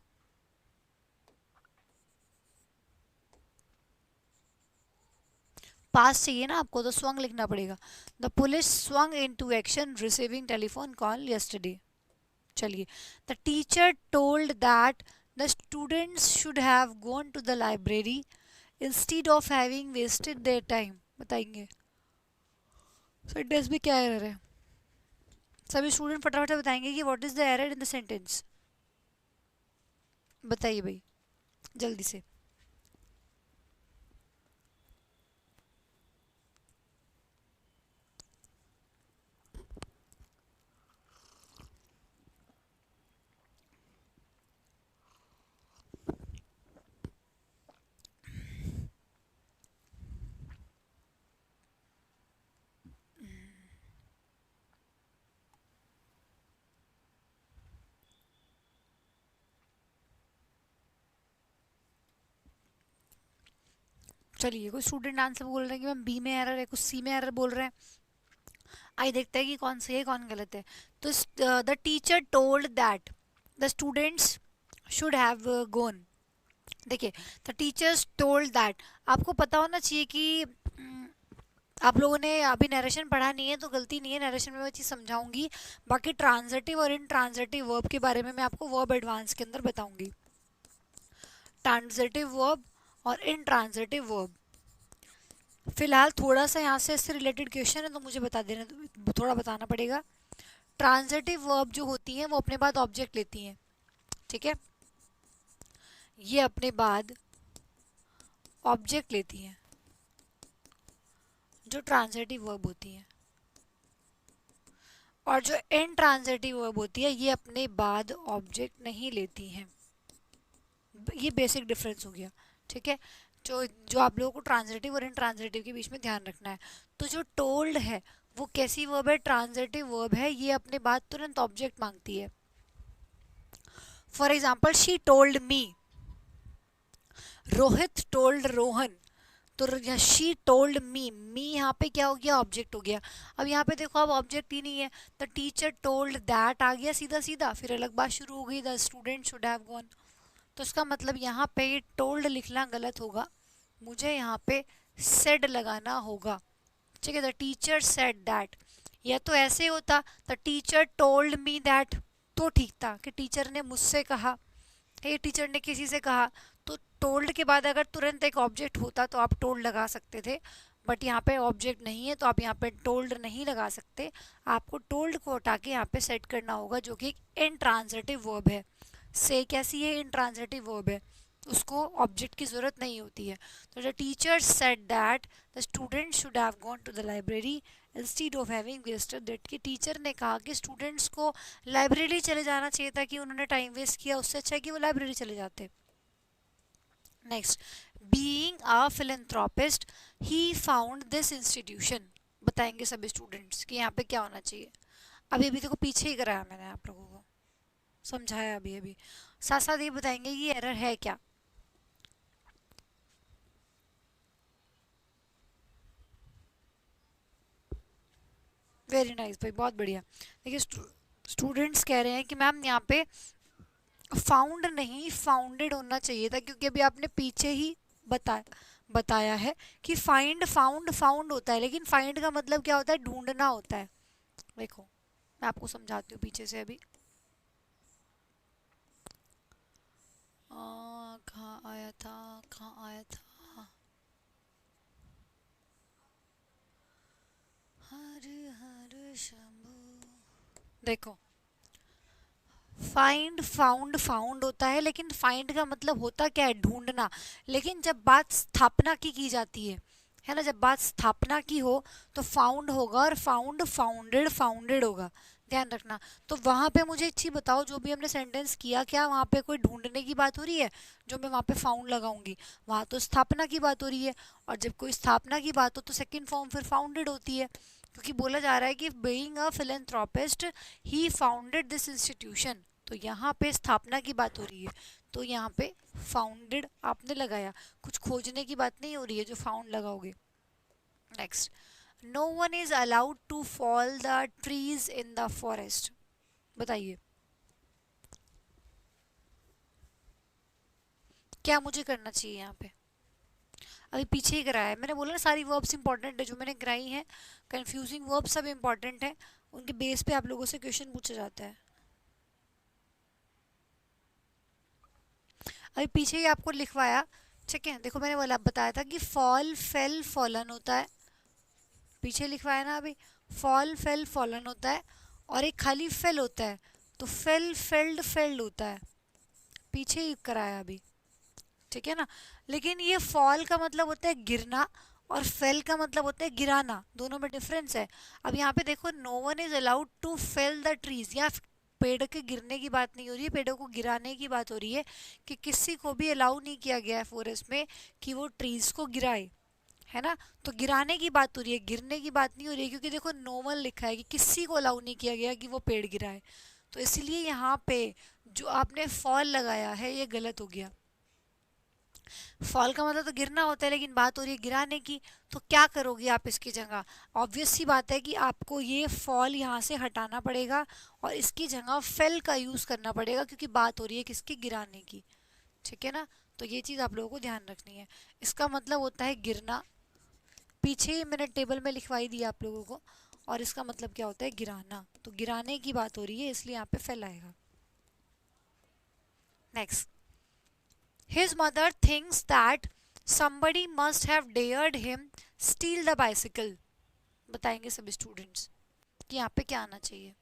Speaker 1: Pass चाहिए ना आपको, तो स्वंग लिखना पड़ेगा। The police swung into action receiving telephone call yesterday. चलिए, the teacher told that the students should have gone to the library instead of having wasted their time. बताएंगे sentence में क्या एरर है? सभी स्टूडेंट फटाफट से बताएंगे कि what is the error in the sentence. बताइए भाई, जल्दी से। चलिए, कोई स्टूडेंट आंसर बोल रहे हैं कि मैम बी में एरर है, कुछ सी में एरर बोल रहे हैं। आइए देखते हैं कि कौन सही है कौन गलत है। तो the teacher told that the students should have gone. देखिए, द टीचर्स टोल्ड दैट, आपको पता होना चाहिए कि आप लोगों ने अभी नरेशन पढ़ा नहीं है तो गलती नहीं है, नरेशन में मैं चीज़ समझाऊंगी। बाकी ट्रांजिटिव और इनट्रांजिटिव वर्ब के बारे में मैं आपको वर्ब एडवांस के अंदर बताऊंगी। ट्रांजिटिव वर्ब और इनट्रांजिटिव वर्ब, फिलहाल थोड़ा सा यहाँ से इससे रिलेटेड क्वेश्चन है तो मुझे बता देना, थोड़ा बताना पड़ेगा। ट्रांजिटिव वर्ब जो होती हैं वो अपने बाद ऑब्जेक्ट लेती हैं। ठीक है, ये अपने बाद ऑब्जेक्ट लेती हैं जो ट्रांजिटिव वर्ब होती हैं, और जो इनट्रांजिटिव वर्ब होती है ये अपने बाद ऑब्जेक्ट नहीं लेती हैं। ये बेसिक डिफरेंस हो गया। ठीक है, जो जो आप लोगों को ट्रांजिटिव और इनट्रांजिटिव के बीच में ध्यान रखना है। तो जो टोल्ड है वो कैसी वर्ब है? ट्रांजिटिव वर्ब है, ये अपने बाद तुरंत ऑब्जेक्ट मांगती है। For example, she told me, Rohit told Rohan. तो शी टोल्ड मी, मी यहाँ पे क्या हो गया? ऑब्जेक्ट हो गया। अब यहाँ पे देखो, अब ऑब्जेक्ट ही नहीं है। द टीचर टोल्ड दैट आ गया सीधा सीधा, फिर अलग बात शुरू हो गई, the student should have gone. तो इसका मतलब यहाँ पे टोल्ड लिखना गलत होगा, मुझे यहाँ पे सेड लगाना होगा। ठीक है, द टीचर सेड दैट, या तो ऐसे होता the teacher told me that, तो ठीक था कि टीचर ने मुझसे कहा, ये टीचर ने किसी से कहा। तो टोल्ड के बाद अगर तुरंत एक ऑब्जेक्ट होता तो आप टोल्ड लगा सकते थे, बट यहाँ पे ऑब्जेक्ट नहीं है तो आप यहाँ पे टोल्ड नहीं लगा सकते। आपको टोल्ड को हटा के यहाँ पे सेट करना होगा, जो कि इनट्रांजिटिव वर्ब है। से कैसी है? इनट्रांजिटिव वर्ब है, उसको ऑब्जेक्ट की ज़रूरत नहीं होती है। तो the teacher said that the student should have gone to the library instead of having wasted that, कि टीचर ने कहा कि स्टूडेंट्स को लाइब्रेरी चले जाना चाहिए था, कि उन्होंने टाइम वेस्ट किया, उससे अच्छा है कि वो लाइब्रेरी चले जाते। Next, being a philanthropist he found this institution. बताएंगे सभी स्टूडेंट्स कि यहाँ पे क्या होना चाहिए। अभी अभी देखो पीछे ही कराया मैंने आप लोगों को, समझाया अभी अभी। साथ साथ ये बताएंगे ये एरर है क्या। वेरी नाइस भाई, बहुत बढ़िया। देखिए, स्टूडेंट्स कह रहे हैं कि मैम यहाँ पे फाउंड नहीं फाउंडेड होना चाहिए था, क्योंकि अभी आपने पीछे ही बताया है कि फाइंड फाउंड फाउंड होता है, लेकिन फाइंड का मतलब क्या होता है? ढूंढना होता है। देखो मैं आपको समझाती हूँ पीछे से अभी। कहाँ आया था, कहाँ आया था? हर हर शंभू देखो, फाइंड, फाउंड, फाउंड होता है, लेकिन फाइंड का मतलब होता क्या है, ढूंढना। लेकिन जब बात स्थापना की जाती है ना, जब बात स्थापना की हो तो फाउंड होगा, और फाउंड, फाउंडेड, फाउंडेड होगा, ध्यान रखना। तो वहां पे मुझे एक चीज बताओ, जो भी हमने सेंटेंस किया, क्या वहां पे कोई ढूंढने की बात हो रही है? जो मैं वहां पे फाउंड लगाऊंगी, वहां तो स्थापना की बात हो रही है। और जब कोई स्थापना की बात हो तो सेकंड फॉर्म फिर फाउंडेड होती है, क्योंकि बोला जा रहा है कि being a philanthropist he founded this institution. तो यहाँ पे स्थापना की बात हो रही है, तो यहाँ पे फाउंडेड आपने लगाया, कुछ खोजने की बात नहीं हो रही है जो फाउंड लगाओगे। Next, no one is allowed to fall the trees in the forest. बताइए क्या मुझे करना चाहिए यहाँ पे? अभी पीछे ही कराया है, मैंने बोला ना सारी वर्ब्स इंपॉर्टेंट है जो मैंने कराई हैं, कंफ्यूजिंग वर्ब्स सब इंपॉर्टेंट है, उनके बेस पे आप लोगों से क्वेश्चन पूछा जाता है। अभी पीछे ही आपको लिखवाया, ठीक है, देखो मैंने बोला बताया था कि फॉल, फेल, फॉलन होता है, पीछे लिखवाया ना अभी, फॉल, फेल, फॉलन होता है, और एक खाली फेल होता है, तो फेल, फेल्ड, फेल्ड होता है, पीछे ही कराया अभी, ठीक है ना। लेकिन ये फॉल का मतलब होता है गिरना, और फेल का मतलब होता है गिराना, दोनों में डिफरेंस है। अब यहाँ पे देखो, no one is allowed to fell the trees, या पेड़ के गिरने की बात नहीं हो रही है, पेड़ों को गिराने की बात हो रही है, कि किसी को भी अलाउ नहीं किया गया है फॉरेस्ट में कि वो ट्रीज को गिराए, है ना। तो गिराने की बात हो रही है, गिरने की बात नहीं हो रही है, क्योंकि देखो नो वन लिखा है कि किसी को अलाउ नहीं किया गया कि वो पेड़ गिराए, तो इसलिए यहाँ पे जो आपने फॉल लगाया है ये गलत हो गया। फॉल का मतलब तो गिरना होता है, लेकिन बात हो रही है गिराने की, तो क्या करोगे आप इसकी जगह? ऑब्वियस सी बात है कि आपको ये फॉल यहाँ से हटाना पड़ेगा, और इसकी जगह फेल का यूज करना पड़ेगा, क्योंकि बात हो रही है किसकी, गिराने की, ठीक है ना। तो ये चीज आप लोगों को ध्यान रखनी है, इसका मतलब होता है गिरना, पीछे ही मैंने टेबल में लिखवाई दी आप लोगों को, और इसका मतलब क्या होता है, गिराना, तो गिराने की बात हो रही है, इसलिए यहाँ पे फेल आएगा। Next, his mother thinks that somebody must have dared him steal the bicycle। बताएंगे सभी स्टूडेंट्स कि यहाँ पे क्या आना चाहिए।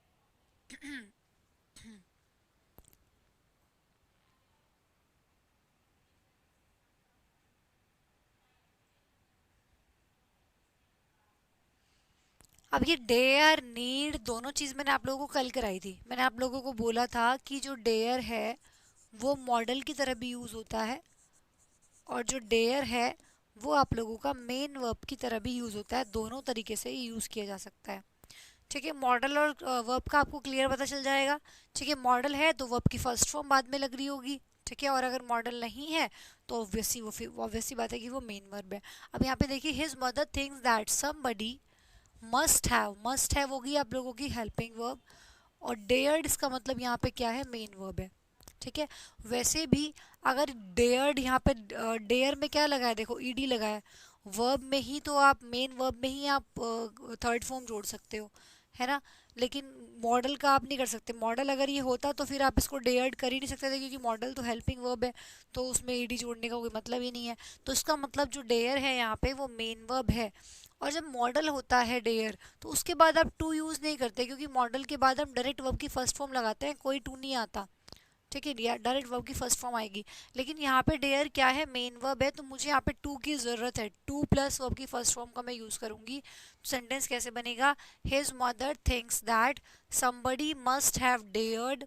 Speaker 1: अब ये डेयर, नीड, दोनों चीज मैंने आप लोगों को कल कराई थी। मैंने आप लोगों को बोला था कि जो डेयर है वो मॉडल की तरह भी यूज होता है, और जो डेयर है वो आप लोगों का मेन वर्ब की तरह भी यूज होता है, दोनों तरीके से यूज किया जा सकता है, ठीक है। मॉडल और वर्ब का आपको क्लियर पता चल जाएगा, ठीक है। मॉडल है तो वर्ब की फर्स्ट फॉर्म बाद में लग रही होगी, ठीक है, और अगर मॉडल नहीं है तो ऑब्वियसली बात है कि वो मेन वर्ब है। अब यहाँ पे देखिए, his mother thinks that somebody must have होगी आप लोगों की हेल्पिंग वर्ब, और डेयर्ड इसका मतलब यहाँ पे क्या है, मेन वर्ब है, ठीक है। वैसे भी अगर डेयर्ड, यहाँ पे डेयर में क्या लगा है, देखो ईडी लगा है, वर्ब में ही तो आप, मेन वर्ब में ही आप थर्ड फॉर्म जोड़ सकते हो, है ना। लेकिन मॉडल का आप नहीं कर सकते, मॉडल अगर ये होता तो फिर आप इसको डेयर्ड कर ही नहीं सकते थे, क्योंकि मॉडल तो हेल्पिंग वर्ब है, तो उसमें ईडी जोड़ने का कोई मतलब ही नहीं है। तो इसका मतलब जो डेयर है यहाँ पे वो मेन वर्ब है, और जब मॉडल होता है डेयर तो उसके बाद आप टू यूज़ नहीं करते, क्योंकि मॉडल के बाद हम डायरेक्ट वर्ब की फर्स्ट फॉर्म लगाते हैं, कोई टू नहीं आता, ठीक है, डायरेक्ट वर्ब की फर्स्ट फॉर्म आएगी। लेकिन यहाँ पे डेयर क्या है, मेन वर्ब है, तो मुझे यहाँ पे टू की ज़रूरत है, टू प्लस वर्ब की फर्स्ट फॉर्म का मैं यूज़ करूँगी। तो सेंटेंस कैसे बनेगा, his mother thinks that somebody must have dared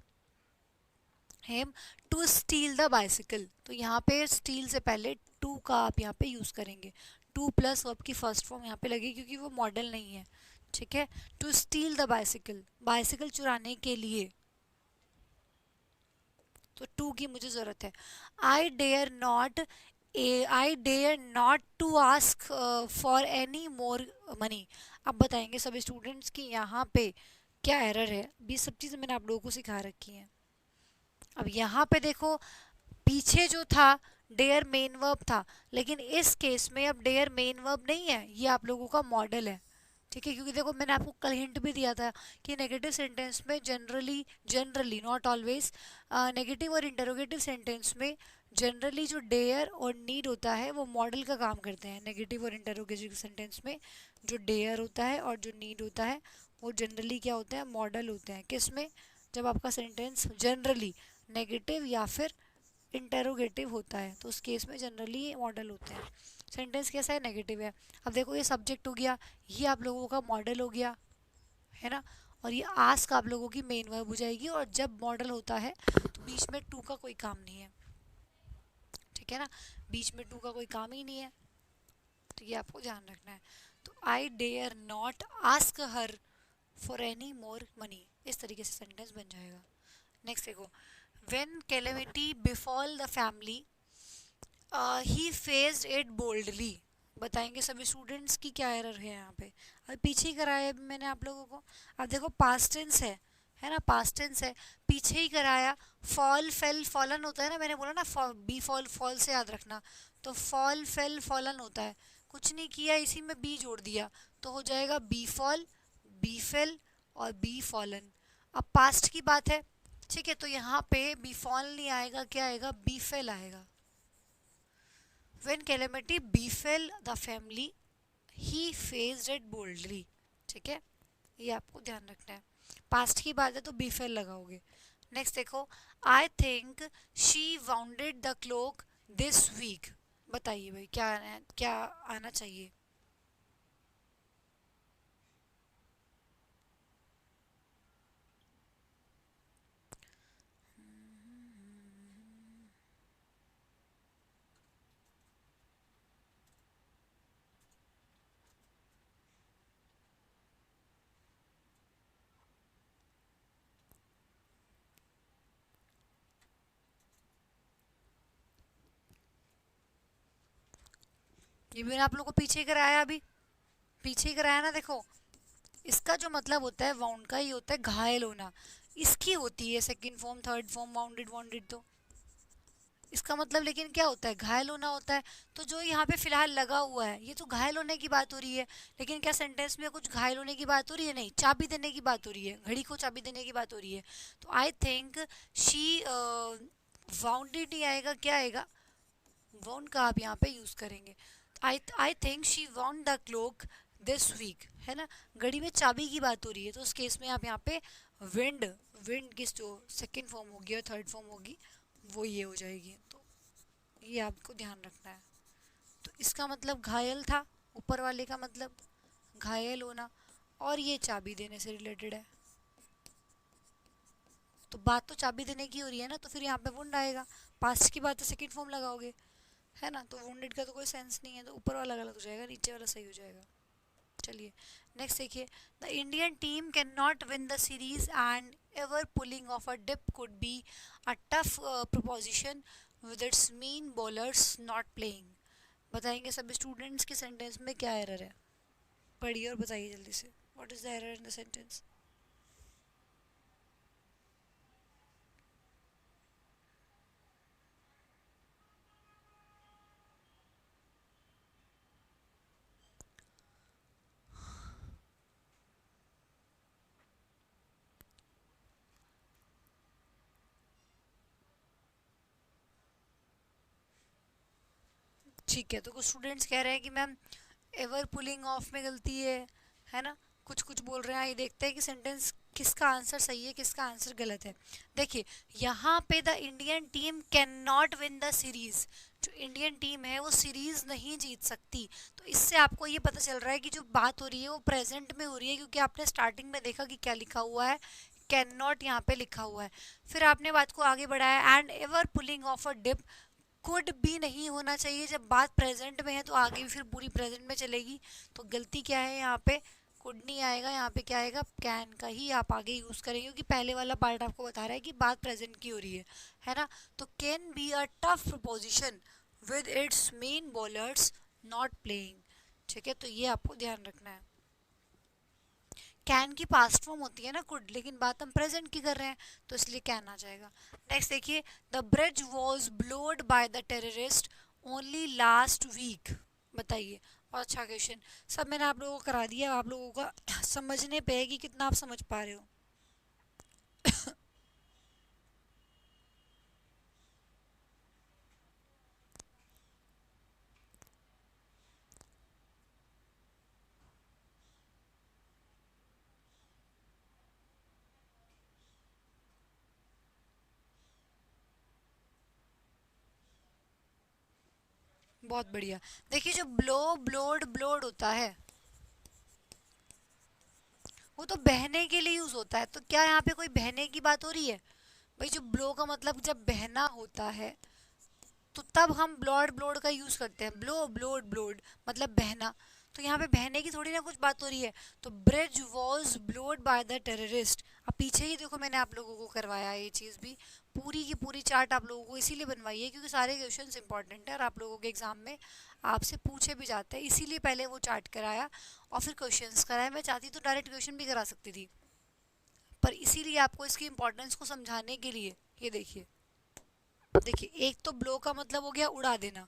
Speaker 1: him to steal the bicycle. तो यहाँ पे स्टील से पहले टू का आप यहाँ पे यूज़ करेंगे, टू प्लस वर्ब की फर्स्ट फॉर्म यहाँ पे लगेगी, क्योंकि वो मॉडल नहीं है, ठीक है। To steal the bicycle, bicycle चुराने के लिए, तो टू की मुझे ज़रूरत है। I dare not, I dare not to ask for any more money. अब बताएंगे सभी स्टूडेंट्स कि यहाँ पे क्या एरर है, ये सब चीज़ें मैंने आप लोगों को सिखा रखी हैं। अब यहाँ पे देखो, पीछे जो था डेयर मेन वर्ब था, लेकिन इस केस में अब डेयर मेन वर्ब नहीं है, ये आप लोगों का मॉडल है, ठीक है। क्योंकि देखो मैंने आपको कल हिंट भी दिया था कि नेगेटिव सेंटेंस में जनरली नॉट ऑलवेज, नेगेटिव और इंटरोगेटिव सेंटेंस में जनरली जो डेयर और नीड होता है वो मॉडल का काम करते हैं। नेगेटिव और इंटरोगेटिव सेंटेंस में जो डेयर होता है और जो नीड होता है वो जनरली क्या होते हैं, मॉडल होते हैं। किस में? जब आपका सेंटेंस जनरली नेगेटिव या फिर इंटेरोगेटिव होता है तो उस केस में जनरली मॉडल होते हैं। सेंटेंस कैसा है? नेगेटिव है। अब देखो ये सब्जेक्ट हो गया, ये आप लोगों का मॉडल हो गया, है ना। और ये आस्क आप लोगों की मेन वर्ब हो जाएगी। और जब मॉडल होता है तो बीच में टू का कोई काम नहीं है, ठीक है ना, बीच में टू का कोई काम ही नहीं है, तो ये आपको ध्यान रखना है। तो I dare not ask her for any more money, इस तरीके से सेंटेंस बन जाएगा। नेक्स्ट देखो, when calamity befall the family he faced it boldly. बताएंगे सभी स्टूडेंट्स की क्या एरर है यहाँ पे। अभी पीछे ही कराया है मैंने आप लोगों को। अब देखो पास्ट टेंस है ना, पास्ट टेंस है, पीछे ही कराया। फॉल फेल फॉलन होता है ना, मैंने बोला ना बी फॉल फॉल से याद रखना। तो फॉल फेल फॉलन होता है, कुछ नहीं किया, इसी में बी जोड़ दिया तो हो जाएगा बी फॉल, बी फेल और बी फॉलन। अब पास्ट की बात है, ठीक है, तो यहाँ पे बी फॉल नहीं आएगा, क्या आएगा? बी फेल आएगा। When calamity befell the family, he faced it boldly. ठीक है, ये आपको ध्यान रखना है। पास्ट की बात है तो befell लगाओगे। नेक्स्ट देखो, I think she wounded the clock this week. बताइए भाई क्या आना चाहिए? ये मैंने आप लोगों को पीछे ही कराया, अभी पीछे ही कराया ना। देखो इसका जो मतलब होता है वाउंड का, ही होता है घायल होना। इसकी होती है second form, third form, bounded bounded, तो इसका मतलब लेकिन क्या होता है? घायल होना होता है। तो जो यहाँ पे फिलहाल लगा हुआ है ये तो घायल होने की बात हो रही है, लेकिन क्या सेंटेंस में कुछ घायल होने की बात हो रही है? नहीं, चाबी देने की बात हो रही है, घड़ी को चाबी देने की बात हो रही है। तो आई थिंक शी वाउंडेड ही आएगा, क्या आएगा? वाउंड का आप यहाँ पे यूज करेंगे। I think she wound the clock this week, है ना, घड़ी में चाबी की बात हो रही है, तो उस केस में आप यहाँ पे विंड, विंड की जो सेकेंड फॉर्म होगी और थर्ड फॉर्म होगी वो ये हो जाएगी। तो ये आपको ध्यान रखना है। तो इसका मतलब घायल था, ऊपर वाले का मतलब घायल होना, और ये चाबी देने से रिलेटेड है। तो बात तो चाबी देने की हो रही है ना, तो फिर यहाँ पे वुंड आएगा। पास्ट की बात है, सेकंड फॉर्म लगाओगे, है ना, तो वुंडेड का तो कोई सेंस नहीं है, तो ऊपर वाला गलत हो जाएगा, नीचे वाला सही हो जाएगा। चलिए नेक्स्ट देखिए, the Indian team can not win the series and ever pulling off a dip could be a tough proposition with its main bowlers not playing. बताएंगे सभी स्टूडेंट्स के सेंटेंस में क्या एरर है? पढ़िए और बताइए जल्दी से, what is the error in the sentence? ठीक है, तो कुछ स्टूडेंट्स कह रहे हैं कि मैम एवर पुलिंग ऑफ में गलती है ना, कुछ कुछ बोल रहे हैं। आइए देखते हैं कि सेंटेंस किसका आंसर सही है, किसका आंसर गलत है। देखिए यहाँ पे the Indian team can not win the series, जो इंडियन टीम है वो सीरीज नहीं जीत सकती। तो इससे आपको ये पता चल रहा है कि जो बात हो रही है वो प्रेजेंट में हो रही है, क्योंकि आपने स्टार्टिंग में देखा कि क्या लिखा हुआ है, कैन नॉट यहाँ पे लिखा हुआ है। फिर आपने बात को आगे बढ़ाया, and ever pulling off a dip could भी नहीं होना चाहिए। जब बात प्रेजेंट में है तो आगे भी फिर पूरी प्रेजेंट में चलेगी। तो गलती क्या है यहाँ पे? कुड नहीं आएगा, यहाँ पे क्या आएगा? कैन का ही आप आगे यूज करेंगे, क्योंकि पहले वाला पार्ट आपको बता रहा है कि बात प्रेजेंट की हो रही है ना। तो can be a tough preposition with its main bowlers not playing. ठीक है, तो ये आपको ध्यान रखना है। कैन की पास्ट फॉर्म होती है ना कुड, लेकिन बात हम प्रेजेंट की कर रहे हैं तो इसलिए कैन आ जाएगा। नेक्स्ट देखिए, the bridge was blowed by the terrorist only last week. बताइए, और अच्छा क्वेश्चन। सब मैंने आप लोगों को करा दिया, आप लोगों का समझने पे है कि कितना आप समझ पा रहे हो। बहुत बढ़िया। देखिए जो ब्लो ब्लोड ब्लोड होता है वो तो बहने के लिए यूज होता है, तो क्या यहाँ पे कोई बहने की बात हो रही है? भाई जो ब्लो का मतलब जब बहना होता है तो तब हम ब्लॉड ब्लोड का यूज करते हैं, ब्लो ब्लोड ब्लोड मतलब बहना। तो यहाँ पे बहने की थोड़ी ना कुछ बात हो रही है। तो bridge was blowed by the terrorist. अब पीछे ही देखो मैंने आप लोगों को करवाया ये चीज़ भी, पूरी की पूरी चार्ट आप लोगों को इसीलिए बनवाई है क्योंकि सारे क्वेश्चंस इंपॉर्टेंट है और आप लोगों के एग्जाम में आपसे पूछे भी जाते हैं, इसीलिए पहले वो चार्ट कराया और फिर क्वेश्चंस कराया। मैं चाहती तो डायरेक्ट क्वेश्चन भी करा सकती थी, पर इसीलिए आपको इसकी इंपॉर्टेंस को समझाने के लिए ये देखिए। देखिए एक तो ब्लो का मतलब हो गया उड़ा देना,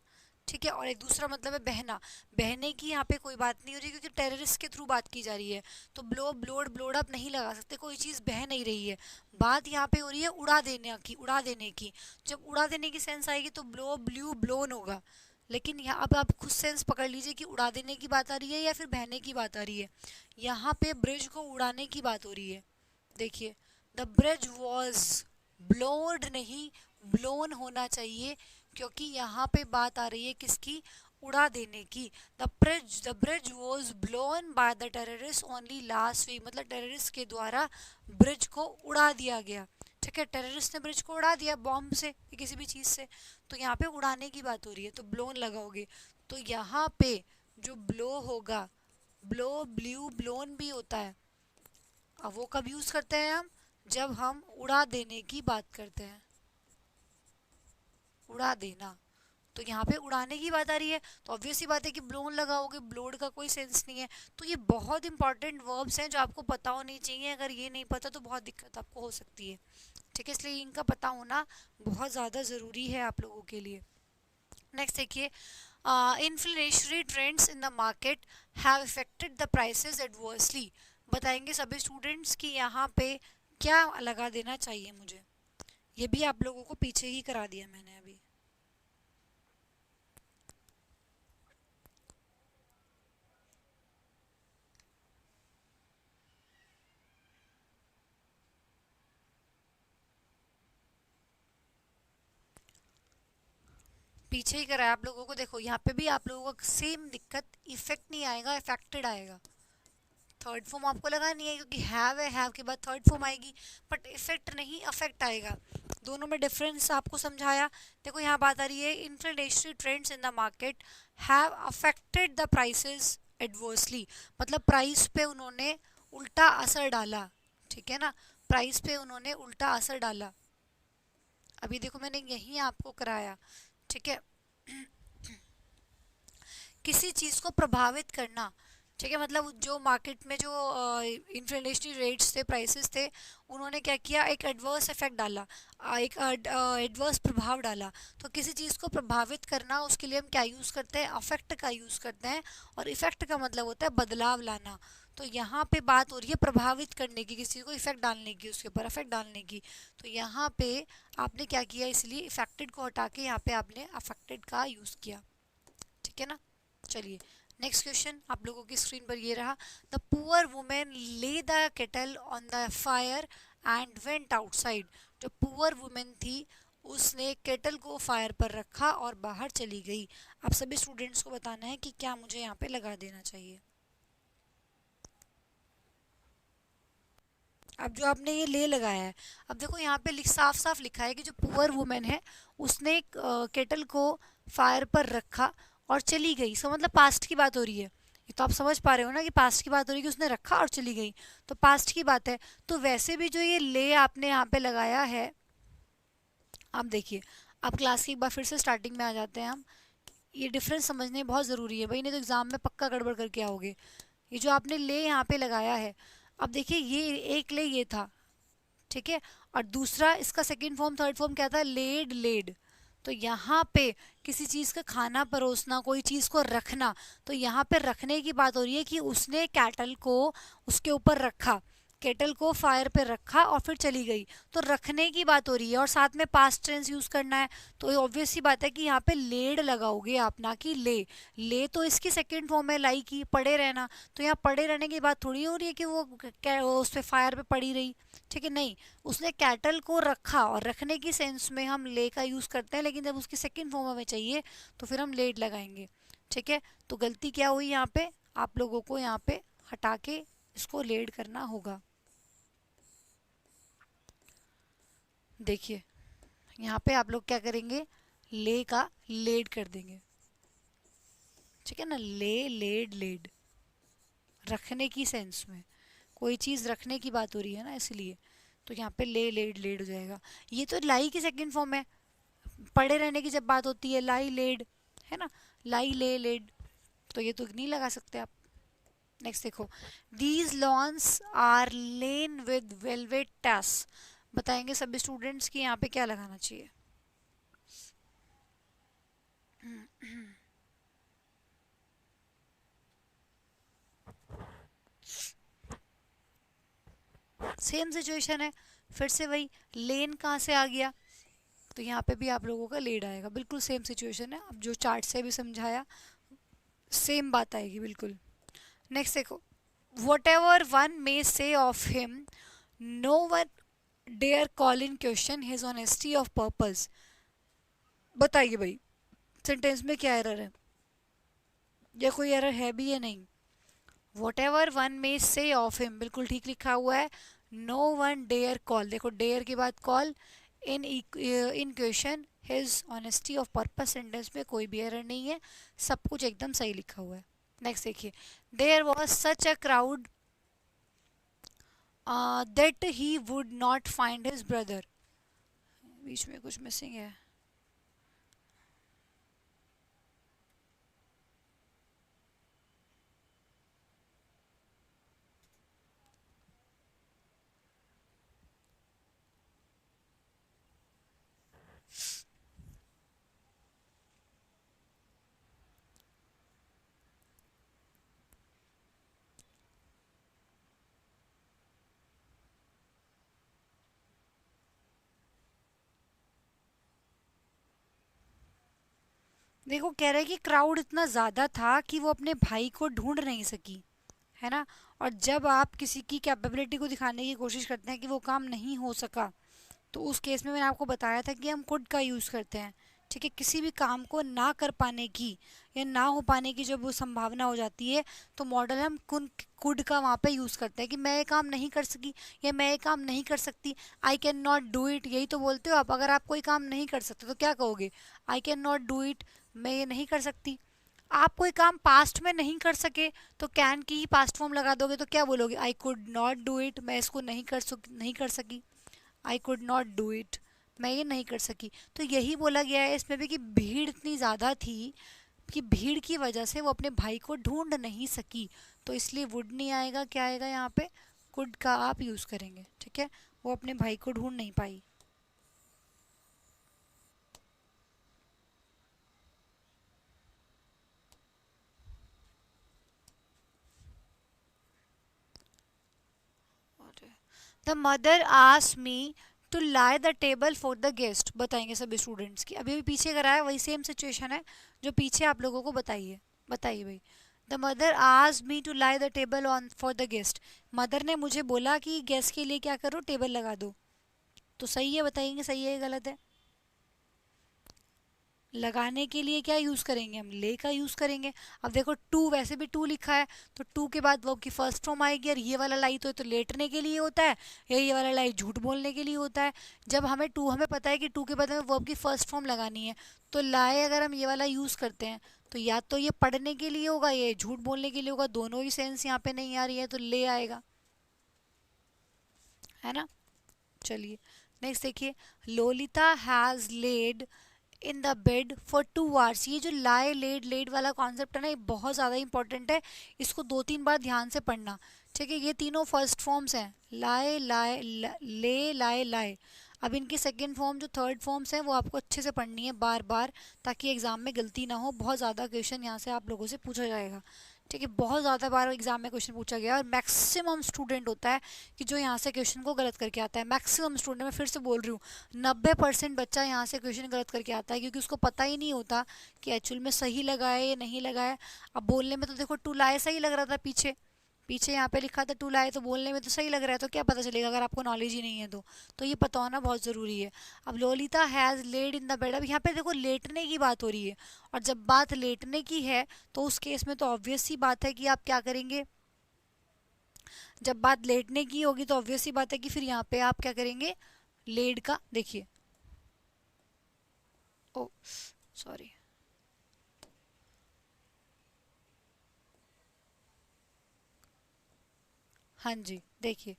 Speaker 1: ठीक है, और एक दूसरा मतलब है बहना। बहने की यहाँ पे कोई बात नहीं हो रही क्योंकि टेररिस्ट के थ्रू बात की जा रही है, तो ब्लो ब्लोड ब्लोड आप नहीं लगा सकते, कोई चीज़ बह नहीं रही है। बात यहाँ पे हो रही है उड़ा देने की, उड़ा देने की। जब उड़ा देने की सेंस आएगी तो ब्लो ब्लू ब्लोन होगा, लेकिन यहाँ अब आप खुद सेंस पकड़ लीजिए कि उड़ा देने की बात आ रही है या फिर बहने की बात आ रही है। यहाँ पे ब्रिज को उड़ाने की बात हो रही है। देखिए द ब्रिज वॉज ब्लोड नहीं ब्लोन होना चाहिए, क्योंकि यहाँ पे बात आ रही है किसकी, उड़ा देने की। The bridge was blown by the terrorist only last week, मतलब टेररिस्ट के द्वारा ब्रिज को उड़ा दिया गया। ठीक है, टेररिस्ट ने ब्रिज को उड़ा दिया बॉम्ब से या किसी भी चीज़ से, तो यहाँ पे उड़ाने की बात हो रही है तो ब्लोन लगाओगे। तो यहाँ पे जो ब्लो होगा, ब्लो ब्लू ब्लोन भी होता है। अब वो कब यूज़ करते हैं हम, जब हम उड़ा देने की बात करते हैं, उड़ा देना। तो यहाँ पे उड़ाने की बात आ रही है तो ऑब्वियस ही बात है कि ब्लोन लगाओगे, ब्लोड का कोई सेंस नहीं है। तो ये बहुत इंपॉर्टेंट वर्ब्स हैं जो आपको पता होनी चाहिए, अगर ये नहीं पता तो बहुत दिक्कत आपको हो सकती है। ठीक है, इसलिए इनका पता होना बहुत ज़्यादा ज़रूरी है आप लोगों के लिए। नेक्स्ट देखिए, inflationary trends in the market have affected the prices adversely. बताएंगे सभी स्टूडेंट्स कि यहाँ पे क्या लगा देना चाहिए मुझे। ये भी आप लोगों को पीछे ही करा दिया मैंने अभी। पीछे ही कराया आप लोगों को। देखो यहाँ पे भी आप लोगों को सेम दिक्कत, इफेक्ट नहीं आएगा, इफेक्टेड आएगा। थर्ड फॉर्म आपको लगानी है क्योंकि हैव है, हैव के बाद थर्ड फॉर्म आएगी, बट इफेक्ट नहीं अफेक्ट आएगा। दोनों में डिफरेंस आपको समझाया। देखो यहाँ बात आ रही है inflationary trends in the market have affected the prices adversely, मतलब प्राइस पे उन्होंने उल्टा असर डाला। ठीक है ना, प्राइस पे उन्होंने उल्टा असर डाला। अभी देखो मैंने यही आपको कराया। ठीक है, किसी चीज़ को प्रभावित करना। ठीक है, मतलब जो मार्केट में जो इन्फ्लेशनरी रेट्स थे, प्राइसेस थे, उन्होंने क्या किया, एक एडवर्स इफेक्ट डाला, एक एडवर्स प्रभाव डाला। तो किसी चीज़ को प्रभावित करना, उसके लिए हम क्या यूज़ करते हैं, अफेक्ट का यूज़ करते हैं, और इफेक्ट का मतलब होता है बदलाव लाना। तो यहाँ पे बात हो रही है प्रभावित करने की, किसी को इफेक्ट डालने की, उसके ऊपर इफेक्ट डालने की। तो यहाँ पे आपने क्या किया, इसलिए इफेक्टेड को हटा के यहाँ पे आपने अफेक्टेड का यूज़ किया। ठीक है ना, चलिए नेक्स्ट क्वेश्चन आप लोगों की स्क्रीन पर ये रहा। द पुअर वुमेन ले the kettle on the fire and went outside. जो पुअर वुमेन थी उसने केटल को फायर पर रखा और बाहर चली गई। आप सभी स्टूडेंट्स को बताना है कि क्या मुझे यहाँ पे लगा देना चाहिए। अब जो आपने ये ले लगाया है, अब देखो यहाँ पे साफ साफ लिखा है कि जो पुअर वुमेन है उसने एक केटल को फायर पर रखा और चली गई। सो मतलब पास्ट की बात हो रही है। ये तो आप समझ पा रहे हो ना कि पास्ट की बात हो रही है कि उसने रखा और चली गई, तो पास्ट की बात है। तो वैसे भी जो ये ले आपने यहाँ पे लगाया है, आप देखिए, अब क्लास की एक बार फिर से स्टार्टिंग में आ जाते हैं हम। ये डिफरेंस समझने बहुत ज़रूरी है भाई, नहीं तो एग्जाम में पक्का गड़बड़ करके आओगे। ये जो आपने ले यहाँ पे लगाया है, अब देखिए ये एक ले ये था, ठीक है, और दूसरा इसका सेकंड फॉर्म थर्ड फॉर्म क्या था, लेड लेड। तो यहाँ पे किसी चीज़ का खाना परोसना, कोई चीज़ को रखना, तो यहाँ पे रखने की बात हो रही है कि उसने कैटल को उसके ऊपर रखा। केटल को फायर पे रखा और फिर चली गई, तो रखने की बात हो रही है और साथ में पास्ट टेंस यूज करना है, तो ऑब्वियस सी बात है कि यहाँ पे लेड लगाओगे आप, ना कि ले। ले तो इसकी सेकंड फॉर्म है लाई की, पड़े रहना, तो यहाँ पड़े रहने की बात थोड़ी हो रही है कि वो उस पे फायर पे पड़ी रही, ठीक है, नहीं। उसने कैटल को रखा, और रखने की सेंस में हम ले का यूज करते हैं, लेकिन जब उसकी सेकंड फॉर्म हमें चाहिए तो फिर हम लेड लगाएंगे, ठीक है। तो गलती क्या हुई यहाँ पे, आप लोगों को यहाँ पे हटा के इसको लेड करना होगा। देखिए यहाँ पे आप लोग क्या करेंगे, ले का लेड कर देंगे, ठीक है ना, ले लेड लेड, रखने की सेंस में, कोई चीज़ रखने की बात हो रही है ना, इसलिए तो यहाँ पे ले लेड लेड हो जाएगा। ये तो लाई की सेकंड फॉर्म है, पड़े रहने की जब बात होती है लाई लेड, है ना, लाई ले लेड, तो ये तो नहीं लगा सकते आप। नेक्स्ट देखो, these lawns are lain with velvet tufts, बताएंगे सभी स्टूडेंट्स की यहाँ पे क्या लगाना चाहिए। सेम सिचुएशन है, फिर से वही, लेन कहाँ से आ गया, तो यहाँ पे भी आप लोगों का लेड आएगा, बिल्कुल सेम सिचुएशन है, अब जो चार्ट से भी समझाया सेम बात आएगी बिल्कुल। नेक्स्ट देखो, what ever one may say of him, no one dare call in question his honesty of purpose, बताइए भाई सेंटेंस में क्या एरर है, या कोई एरर है भी या नहीं। What ever one may say of him, बिल्कुल ठीक लिखा हुआ है, नो वन डेयर कॉल, देखो डेयर के बाद call, in question his honesty of purpose, sentence में कोई भी एरर नहीं है, सब कुछ एकदम सही लिखा हुआ है। नेक्स्ट देखिए, there was such a crowd that he would not find his brother, बीच में कुछ मिसिंग है। देखो कह रहा है कि क्राउड इतना ज़्यादा था कि वो अपने भाई को ढूंढ नहीं सकी, है ना, और जब आप किसी की कैपेबिलिटी को दिखाने की कोशिश करते हैं कि वो काम नहीं हो सका, तो उस केस में मैंने आपको बताया था कि हम कुड का यूज़ करते हैं, ठीक है। किसी भी काम को ना कर पाने की या ना हो पाने की जब वो संभावना हो जाती है, तो मॉडल हम कुड का वहाँ पे यूज़ करते हैं कि मैं ये काम नहीं कर सकी या मैं ये काम नहीं कर सकती, I can not do it, यही तो बोलते हो आप। अगर आप कोई काम नहीं कर सकते तो क्या कहोगे, I can not do it, मैं ये नहीं कर सकती। आप कोई काम पास्ट में नहीं कर सके तो कैन की ही पास्ट फॉर्म लगा दोगे, तो क्या बोलोगे, I could not do it, मैं इसको नहीं कर सकी, I could not do it, मैं ये नहीं कर सकी। तो यही बोला गया है इसमें भी कि भीड़ इतनी ज़्यादा थी कि भीड़ की वजह से वो अपने भाई को ढूंढ नहीं सकी, तो इसलिए वुड नहीं आएगा, क्या आएगा यहाँ पे, कुड का आप यूज़ करेंगे, ठीक है। वो अपने भाई को ढूंढ नहीं पाई। The mother asked me to lie the table for the guest, बताएंगे सभी स्टूडेंट्स की, अभी भी पीछे कराया वही सेम सिचुएशन है जो पीछे आप लोगों को बताइए, बताइए भाई। The mother asked me to lie the table on for the guest, mother ने मुझे बोला कि गेस्ट के लिए क्या करो, टेबल लगा दो, तो सही है, बताएंगे सही है गलत है। लगाने के लिए क्या यूज़ करेंगे, हम ले का यूज़ करेंगे। अब देखो टू, वैसे भी टू लिखा है, तो टू के बाद वर्ब की फर्स्ट फॉर्म आएगी, और ये वाला लाई तो लेटने के लिए होता है, या ये वाला लाई झूठ बोलने के लिए होता है। जब हमें पता है कि टू के बाद हमें वर्ब की फर्स्ट फॉर्म लगानी है, तो लाई अगर हम ये वाला यूज़ करते हैं तो या तो ये पढ़ने के लिए होगा, ये झूठ बोलने के लिए होगा, दोनों ही सेंस यहाँ पे नहीं आ रही है, तो ले आएगा, है ना। चलिए नेक्स्ट देखिए, Lolita has laid in the bed for 2 hours, ये जो लाई लेड लेड वाला कॉन्सेप्ट है ना, ये बहुत ज़्यादा इंपॉर्टेंट है, इसको 2-3 बार ध्यान से पढ़ना, ठीक है। ये तीनों फर्स्ट फॉर्म्स हैं, लाए लाए ले लाए लाए। अब इनकी सेकेंड फॉर्म जो थर्ड फॉर्म्स हैं वो आपको अच्छे से पढ़नी है बार बार, ताकि एग्जाम में गलती ना हो, बहुत ज़्यादा क्वेश्चन यहाँ से आप लोगों से पूछा जाएगा, ठीक है, बहुत ज़्यादा बार एग्जाम में क्वेश्चन पूछा गया और मैक्सिमम स्टूडेंट होता है कि जो यहाँ से क्वेश्चन को गलत करके आता है। मैक्सिमम स्टूडेंट, मैं फिर से बोल रही हूँ, 90% बच्चा यहाँ से क्वेश्चन गलत करके आता है क्योंकि उसको पता ही नहीं होता कि एक्चुअल में सही लगा है या नहीं लगा है। अब बोलने में तो देखो टू लाए सही लग रहा था, पीछे पीछे यहाँ पे लिखा था टू लाए, तो बोलने में तो सही लग रहा है, तो क्या पता चलेगा अगर आपको नॉलेज ही नहीं है तो ये पता होना बहुत ज़रूरी है। अब Lolita has laid in the bed, अब यहाँ पे देखो लेटने की बात हो रही है, और जब बात लेटने की है तो उस केस में तो ऑब्वियस सी बात है कि आप क्या करेंगे, जब बात लेटने की होगी तो ऑब्वियस सी बात है कि फिर यहाँ पे आप क्या करेंगे, लेड का देखिए, ओ सॉरी, हाँ जी देखिए,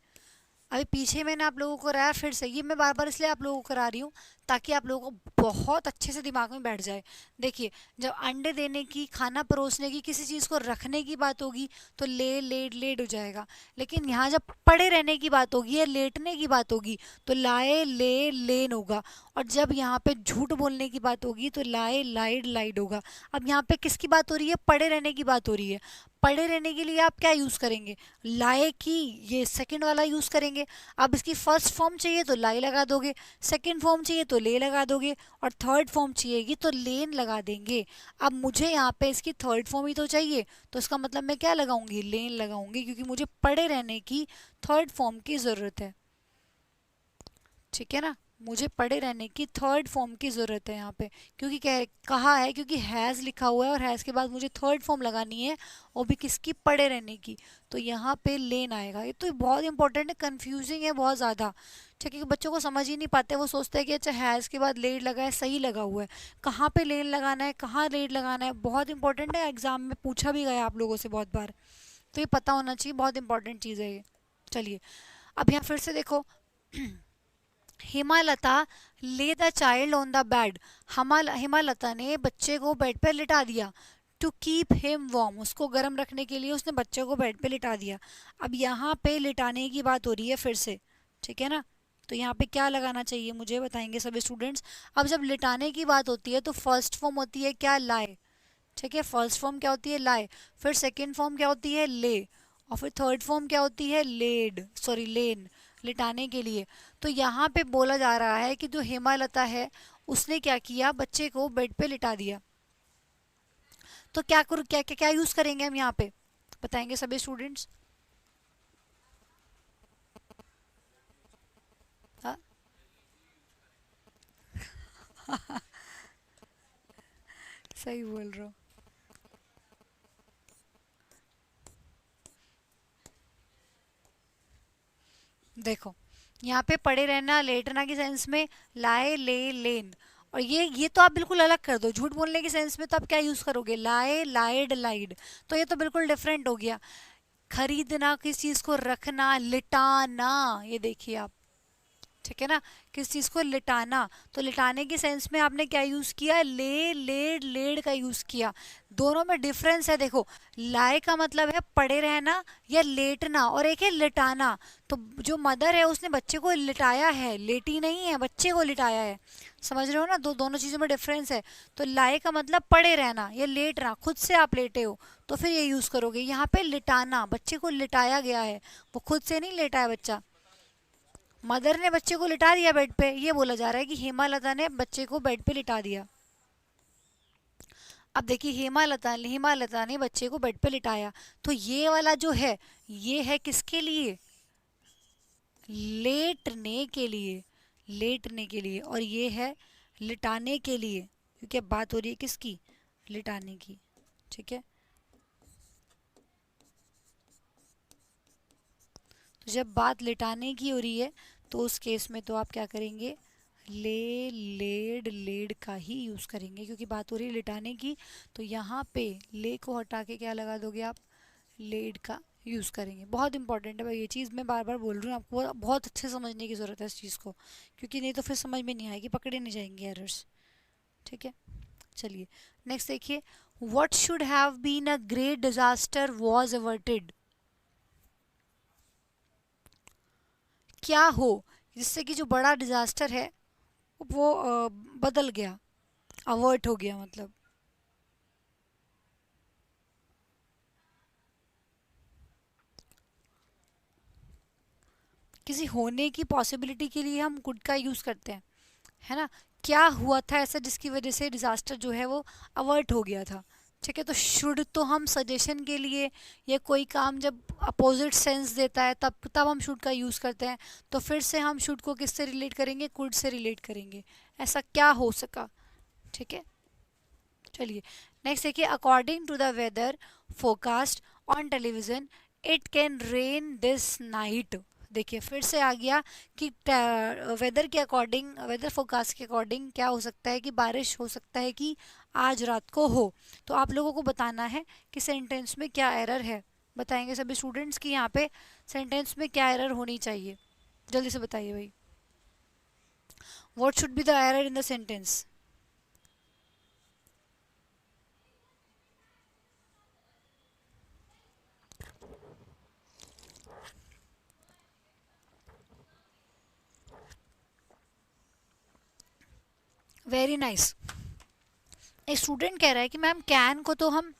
Speaker 1: अभी पीछे मैंने आप लोगों को कराया, फिर से ये मैं बार बार इसलिए आप लोगों को करा रही हूँ ताकि आप लोगों को बहुत अच्छे से दिमाग में बैठ जाए। देखिए, जब अंडे देने की, खाना परोसने की, किसी चीज़ को रखने की बात होगी तो ले लेड लेड हो जाएगा, लेकिन यहाँ जब पड़े रहने की बात होगी या लेटने की बात होगी तो लाए ले लेन होगा, और जब यहाँ पे झूठ बोलने की बात होगी तो लाए लाइड लाइड होगा। अब यहाँ पे किसकी बात हो रही है, पड़े रहने की बात हो रही है। पड़े रहने के लिए आप क्या यूज़ करेंगे, लाए की ये सेकंड वाला यूज़ करेंगे। अब इसकी फर्स्ट फॉर्म चाहिए तो लाई लगा दोगे, सेकंड फॉर्म चाहिए तो ले लगा दोगे, और थर्ड फॉर्म चाहिएगी तो लेन लगा देंगे। अब मुझे यहाँ पे इसकी थर्ड फॉर्म ही तो चाहिए, तो इसका मतलब मैं क्या लगाऊंगी, लेन लगाऊंगी, क्योंकि मुझे पड़े रहने की थर्ड फॉर्म की ज़रूरत है। ठीक है ना, मुझे पड़े रहने की थर्ड फॉर्म की ज़रूरत है यहाँ पे, क्योंकि कहा है, क्योंकि हैज़ लिखा हुआ है और हैज़ के बाद मुझे थर्ड फॉर्म लगानी है, वो भी किसकी, पड़े रहने की, तो यहाँ पे लेन आएगा। ये तो बहुत इंपॉर्टेंट है, कंफ्यूजिंग है बहुत ज़्यादा। ठीक है, बच्चों को समझ ही नहीं पाते, वो सोचते हैं कि अच्छा हैज़ के बाद लेड लगा है, सही लगा हुआ है, कहाँ पे लेन लगाना है, कहाँ लेड लगाना है, बहुत इंपॉर्टेंट है, एग्जाम में पूछा भी गया आप लोगों से बहुत बार, तो ये पता होना चाहिए, बहुत इंपॉर्टेंट चीज़ है ये। चलिए, अब यहाँ फिर से देखो, Himalata lay the child on the bed, Himalata ने बच्चे को बेड पे लिटा दिया। टू कीप हिम वार्म, उसको गर्म रखने के लिए उसने बच्चे को बेड पे लिटा दिया। अब यहाँ पे लिटाने की बात हो रही है फिर से, ठीक है ना, तो यहाँ पे क्या लगाना चाहिए मुझे बताएंगे सभी स्टूडेंट्स। अब जब लिटाने की बात होती है तो फर्स्ट फॉर्म होती है क्या, लाए, ठीक है, फर्स्ट फॉर्म क्या होती है, लाए, फिर सेकेंड फॉर्म क्या होती है, ले, और फिर थर्ड फॉर्म क्या होती है, लेड, सॉरी लेन, लिटाने के लिए। तो यहाँ पे बोला जा रहा है कि जो हेमालता है उसने क्या किया, बच्चे को बेड पे लिटा दिया। तो क्या करूँ, क्या क्या क्या यूज करेंगे हम यहाँ पे, बताएंगे सभी स्टूडेंट्स। हाँ सही बोल रहे हो। देखो, यहाँ पे पड़े रहना, लेटना की सेंस में लाए ले लेन, और ये तो आप बिल्कुल अलग कर दो, झूठ बोलने की सेंस में तो आप क्या यूज करोगे, लाए लाइड लाइड, तो ये तो बिल्कुल डिफरेंट हो गया। खरीदना, किस चीज को रखना, लिटाना, ये देखिए आप, ठीक है ना, किस चीज को लिटाना, तो लिटाने की सेंस में आपने क्या यूज किया, ले लेड लेड का यूज किया। दोनों में डिफरेंस है, देखो, लाए का मतलब है पड़े रहना या लेटना, और एक है लिटाना। तो जो मदर है उसने बच्चे को लिटाया है, लेटी नहीं है, बच्चे को लिटाया है, समझ रहे हो ना, दोनों चीजों में डिफरेंस है। तो लाए का मतलब पड़े रहना या लेटना, खुद से आप लेटे हो तो फिर ये यूज करोगे। यहाँ पे लिटाना, बच्चे को लिटाया गया है, वो खुद से नहीं लेटा है बच्चा, मदर ने बच्चे को लिटा दिया बेड पे, ये बोला जा रहा है कि हेमालता ने बच्चे को बेड पे लिटा दिया। अब देखिए, हेमालता ने बच्चे को बेड पे लिटाया, तो ये वाला जो है ये है किसके लिए, लेटने के लिए, लेटने के लिए, और ये है लिटाने के लिए, क्योंकि अब बात हो रही है किसकी, लिटाने की, ठीक है। तो जब बात लिटाने की हो रही है तो उस केस में तो आप क्या करेंगे, ले लेड लेड का ही यूज़ करेंगे, क्योंकि बात हो रही है लिटाने की, तो यहाँ पे ले को हटा के क्या लगा दोगे आप, लेड का यूज़ करेंगे। बहुत इंपॉर्टेंट है भाई ये चीज़, मैं बार बार बोल रही हूँ, आपको बहुत अच्छे समझने की ज़रूरत है इस चीज़ को, क्योंकि नहीं तो फिर समझ में नहीं आएगी, पकड़े नहीं जाएंगे एरर्स, ठीक है। चलिए, नेक्स्ट देखिए, what should have been a great disaster was averted, क्या हो जिससे कि जो बड़ा डिजास्टर है वो बदल गया, अवर्ट हो गया मतलब। किसी होने की पॉसिबिलिटी के लिए हम कुड का यूज़ करते हैं, है ना। क्या हुआ था ऐसा जिसकी वजह से डिज़ास्टर जो है वो अवर्ट हो गया था, ठीक है। तो शुड तो हम सजेशन के लिए, या कोई काम जब अपोजिट सेंस देता है तब तब हम शुड का यूज़ करते हैं। तो फिर से हम शुड को किससे रिलेट करेंगे, कुड से रिलेट करेंगे। ऐसा क्या हो सका, ठीक है। चलिए नेक्स्ट देखिए, according to the weather forecast on television it can rain this night. देखिए फिर से आ गया कि वेदर के अकॉर्डिंग, वेदर फोरकास्ट के अकॉर्डिंग क्या हो सकता है कि बारिश हो सकता है कि आज रात को हो। तो आप लोगों को बताना है कि सेंटेंस में क्या एरर है। बताएंगे सभी स्टूडेंट्स की यहाँ पे सेंटेंस में क्या एरर होनी चाहिए। जल्दी से बताइए भाई, what should be the error in the sentence. Very nice. एक स्टूडेंट कह रहा है कि मैम कैन को तो हम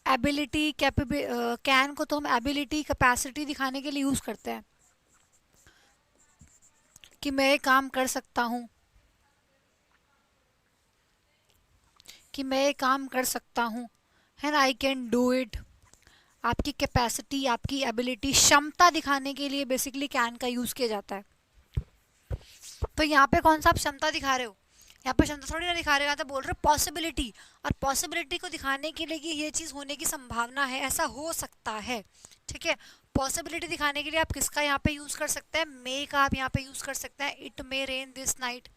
Speaker 1: एबिलिटी कैन को तो हम एबिलिटी कैपेसिटी दिखाने के लिए यूज़ करते हैं कि मैं ये काम कर सकता हूँ, कि मैं ये काम कर सकता हूँ, है ना। I can do it. आपकी कैपेसिटी, आपकी एबिलिटी, क्षमता दिखाने के लिए बेसिकली कैन का यूज़ किया जाता है। तो यहाँ पे कौन सा आप क्षमता दिखा रहे हो, यहाँ पे क्षमता थोड़ी ना दिखा रहे हो, यहाँ तो बोल रहे हो पॉसिबिलिटी। और पॉसिबिलिटी को दिखाने के लिए कि ये चीज़ होने की संभावना है, ऐसा हो सकता है, ठीक है। पॉसिबिलिटी दिखाने के लिए आप किसका यहाँ पे यूज़ कर सकते हैं, मे का आप यहाँ पे यूज़ कर सकते हैं, it may rain this night.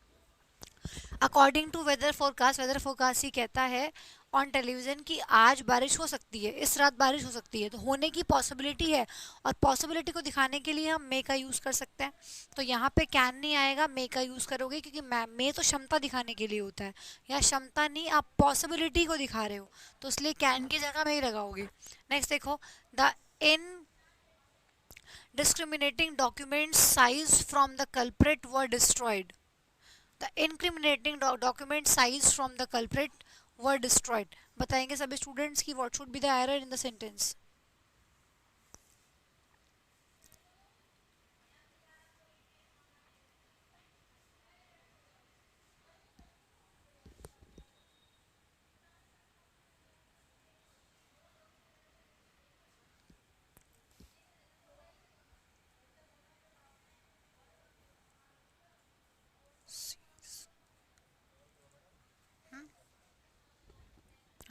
Speaker 1: According to weather forecast ही कहता है ऑन टेलीविज़न कि आज बारिश हो सकती है, इस रात बारिश हो सकती है। तो होने की पॉसिबिलिटी है, और पॉसिबिलिटी को दिखाने के लिए हम मे का यूज़ कर सकते हैं। तो यहाँ पे कैन नहीं आएगा, मे का यूज़ करोगे, क्योंकि मे तो क्षमता दिखाने के लिए होता है। यहाँ क्षमता नहीं, आप पॉसिबिलिटी को दिखा रहे हो, तो इसलिए कैन की जगह में ही लगाओगे। नेक्स्ट देखो, the in discriminating documents seized from the culprit were destroyed. The incriminating document seized from the culprit were destroyed. बताएंगे सभी स्टूडेंट्स की what should be the error in the sentence.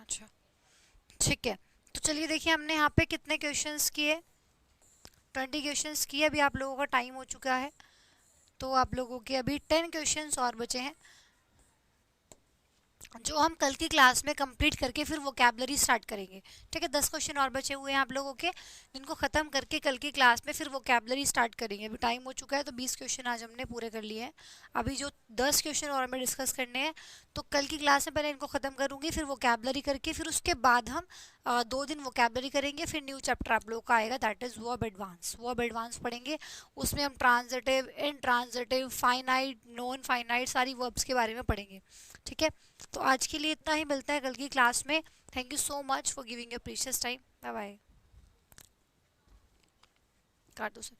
Speaker 1: अच्छा ठीक है, तो चलिए देखिए हमने यहाँ पे कितने क्वेश्चंस किए, 20 क्वेश्चंस किए। अभी आप लोगों का टाइम हो चुका है, तो आप लोगों के अभी 10 क्वेश्चंस और बचे हैं, जो हम कल की क्लास में कंप्लीट करके फिर वोकैबलरी स्टार्ट करेंगे, ठीक है। 10 क्वेश्चन और बचे हुए हैं आप लोगों के, जिनको ख़त्म करके कल की क्लास में फिर वोकैबलरी स्टार्ट करेंगे। अभी टाइम हो चुका है, तो 20 क्वेश्चन आज हमने पूरे कर लिए हैं। अभी जो 10 क्वेश्चन और हमें डिस्कस करने हैं, तो कल की क्लास में पहले इनको ख़त्म करूँगी, फिर वोकैबलरी करके फिर उसके बाद हम 2 दिन वोकैबलरी करेंगे। फिर न्यू चैप्टर आप लोगों का आएगा, दैट इज़ वर्ब एडवांस पढ़ेंगे। उसमें हम transitive, intransitive, finite, non finite, सारी वर्ब्स के बारे में पढ़ेंगे, ठीक है। तो आज के लिए इतना ही, मिलता है कल की क्लास में। Thank you so much for giving your precious time. Bye bye. काट दो सर।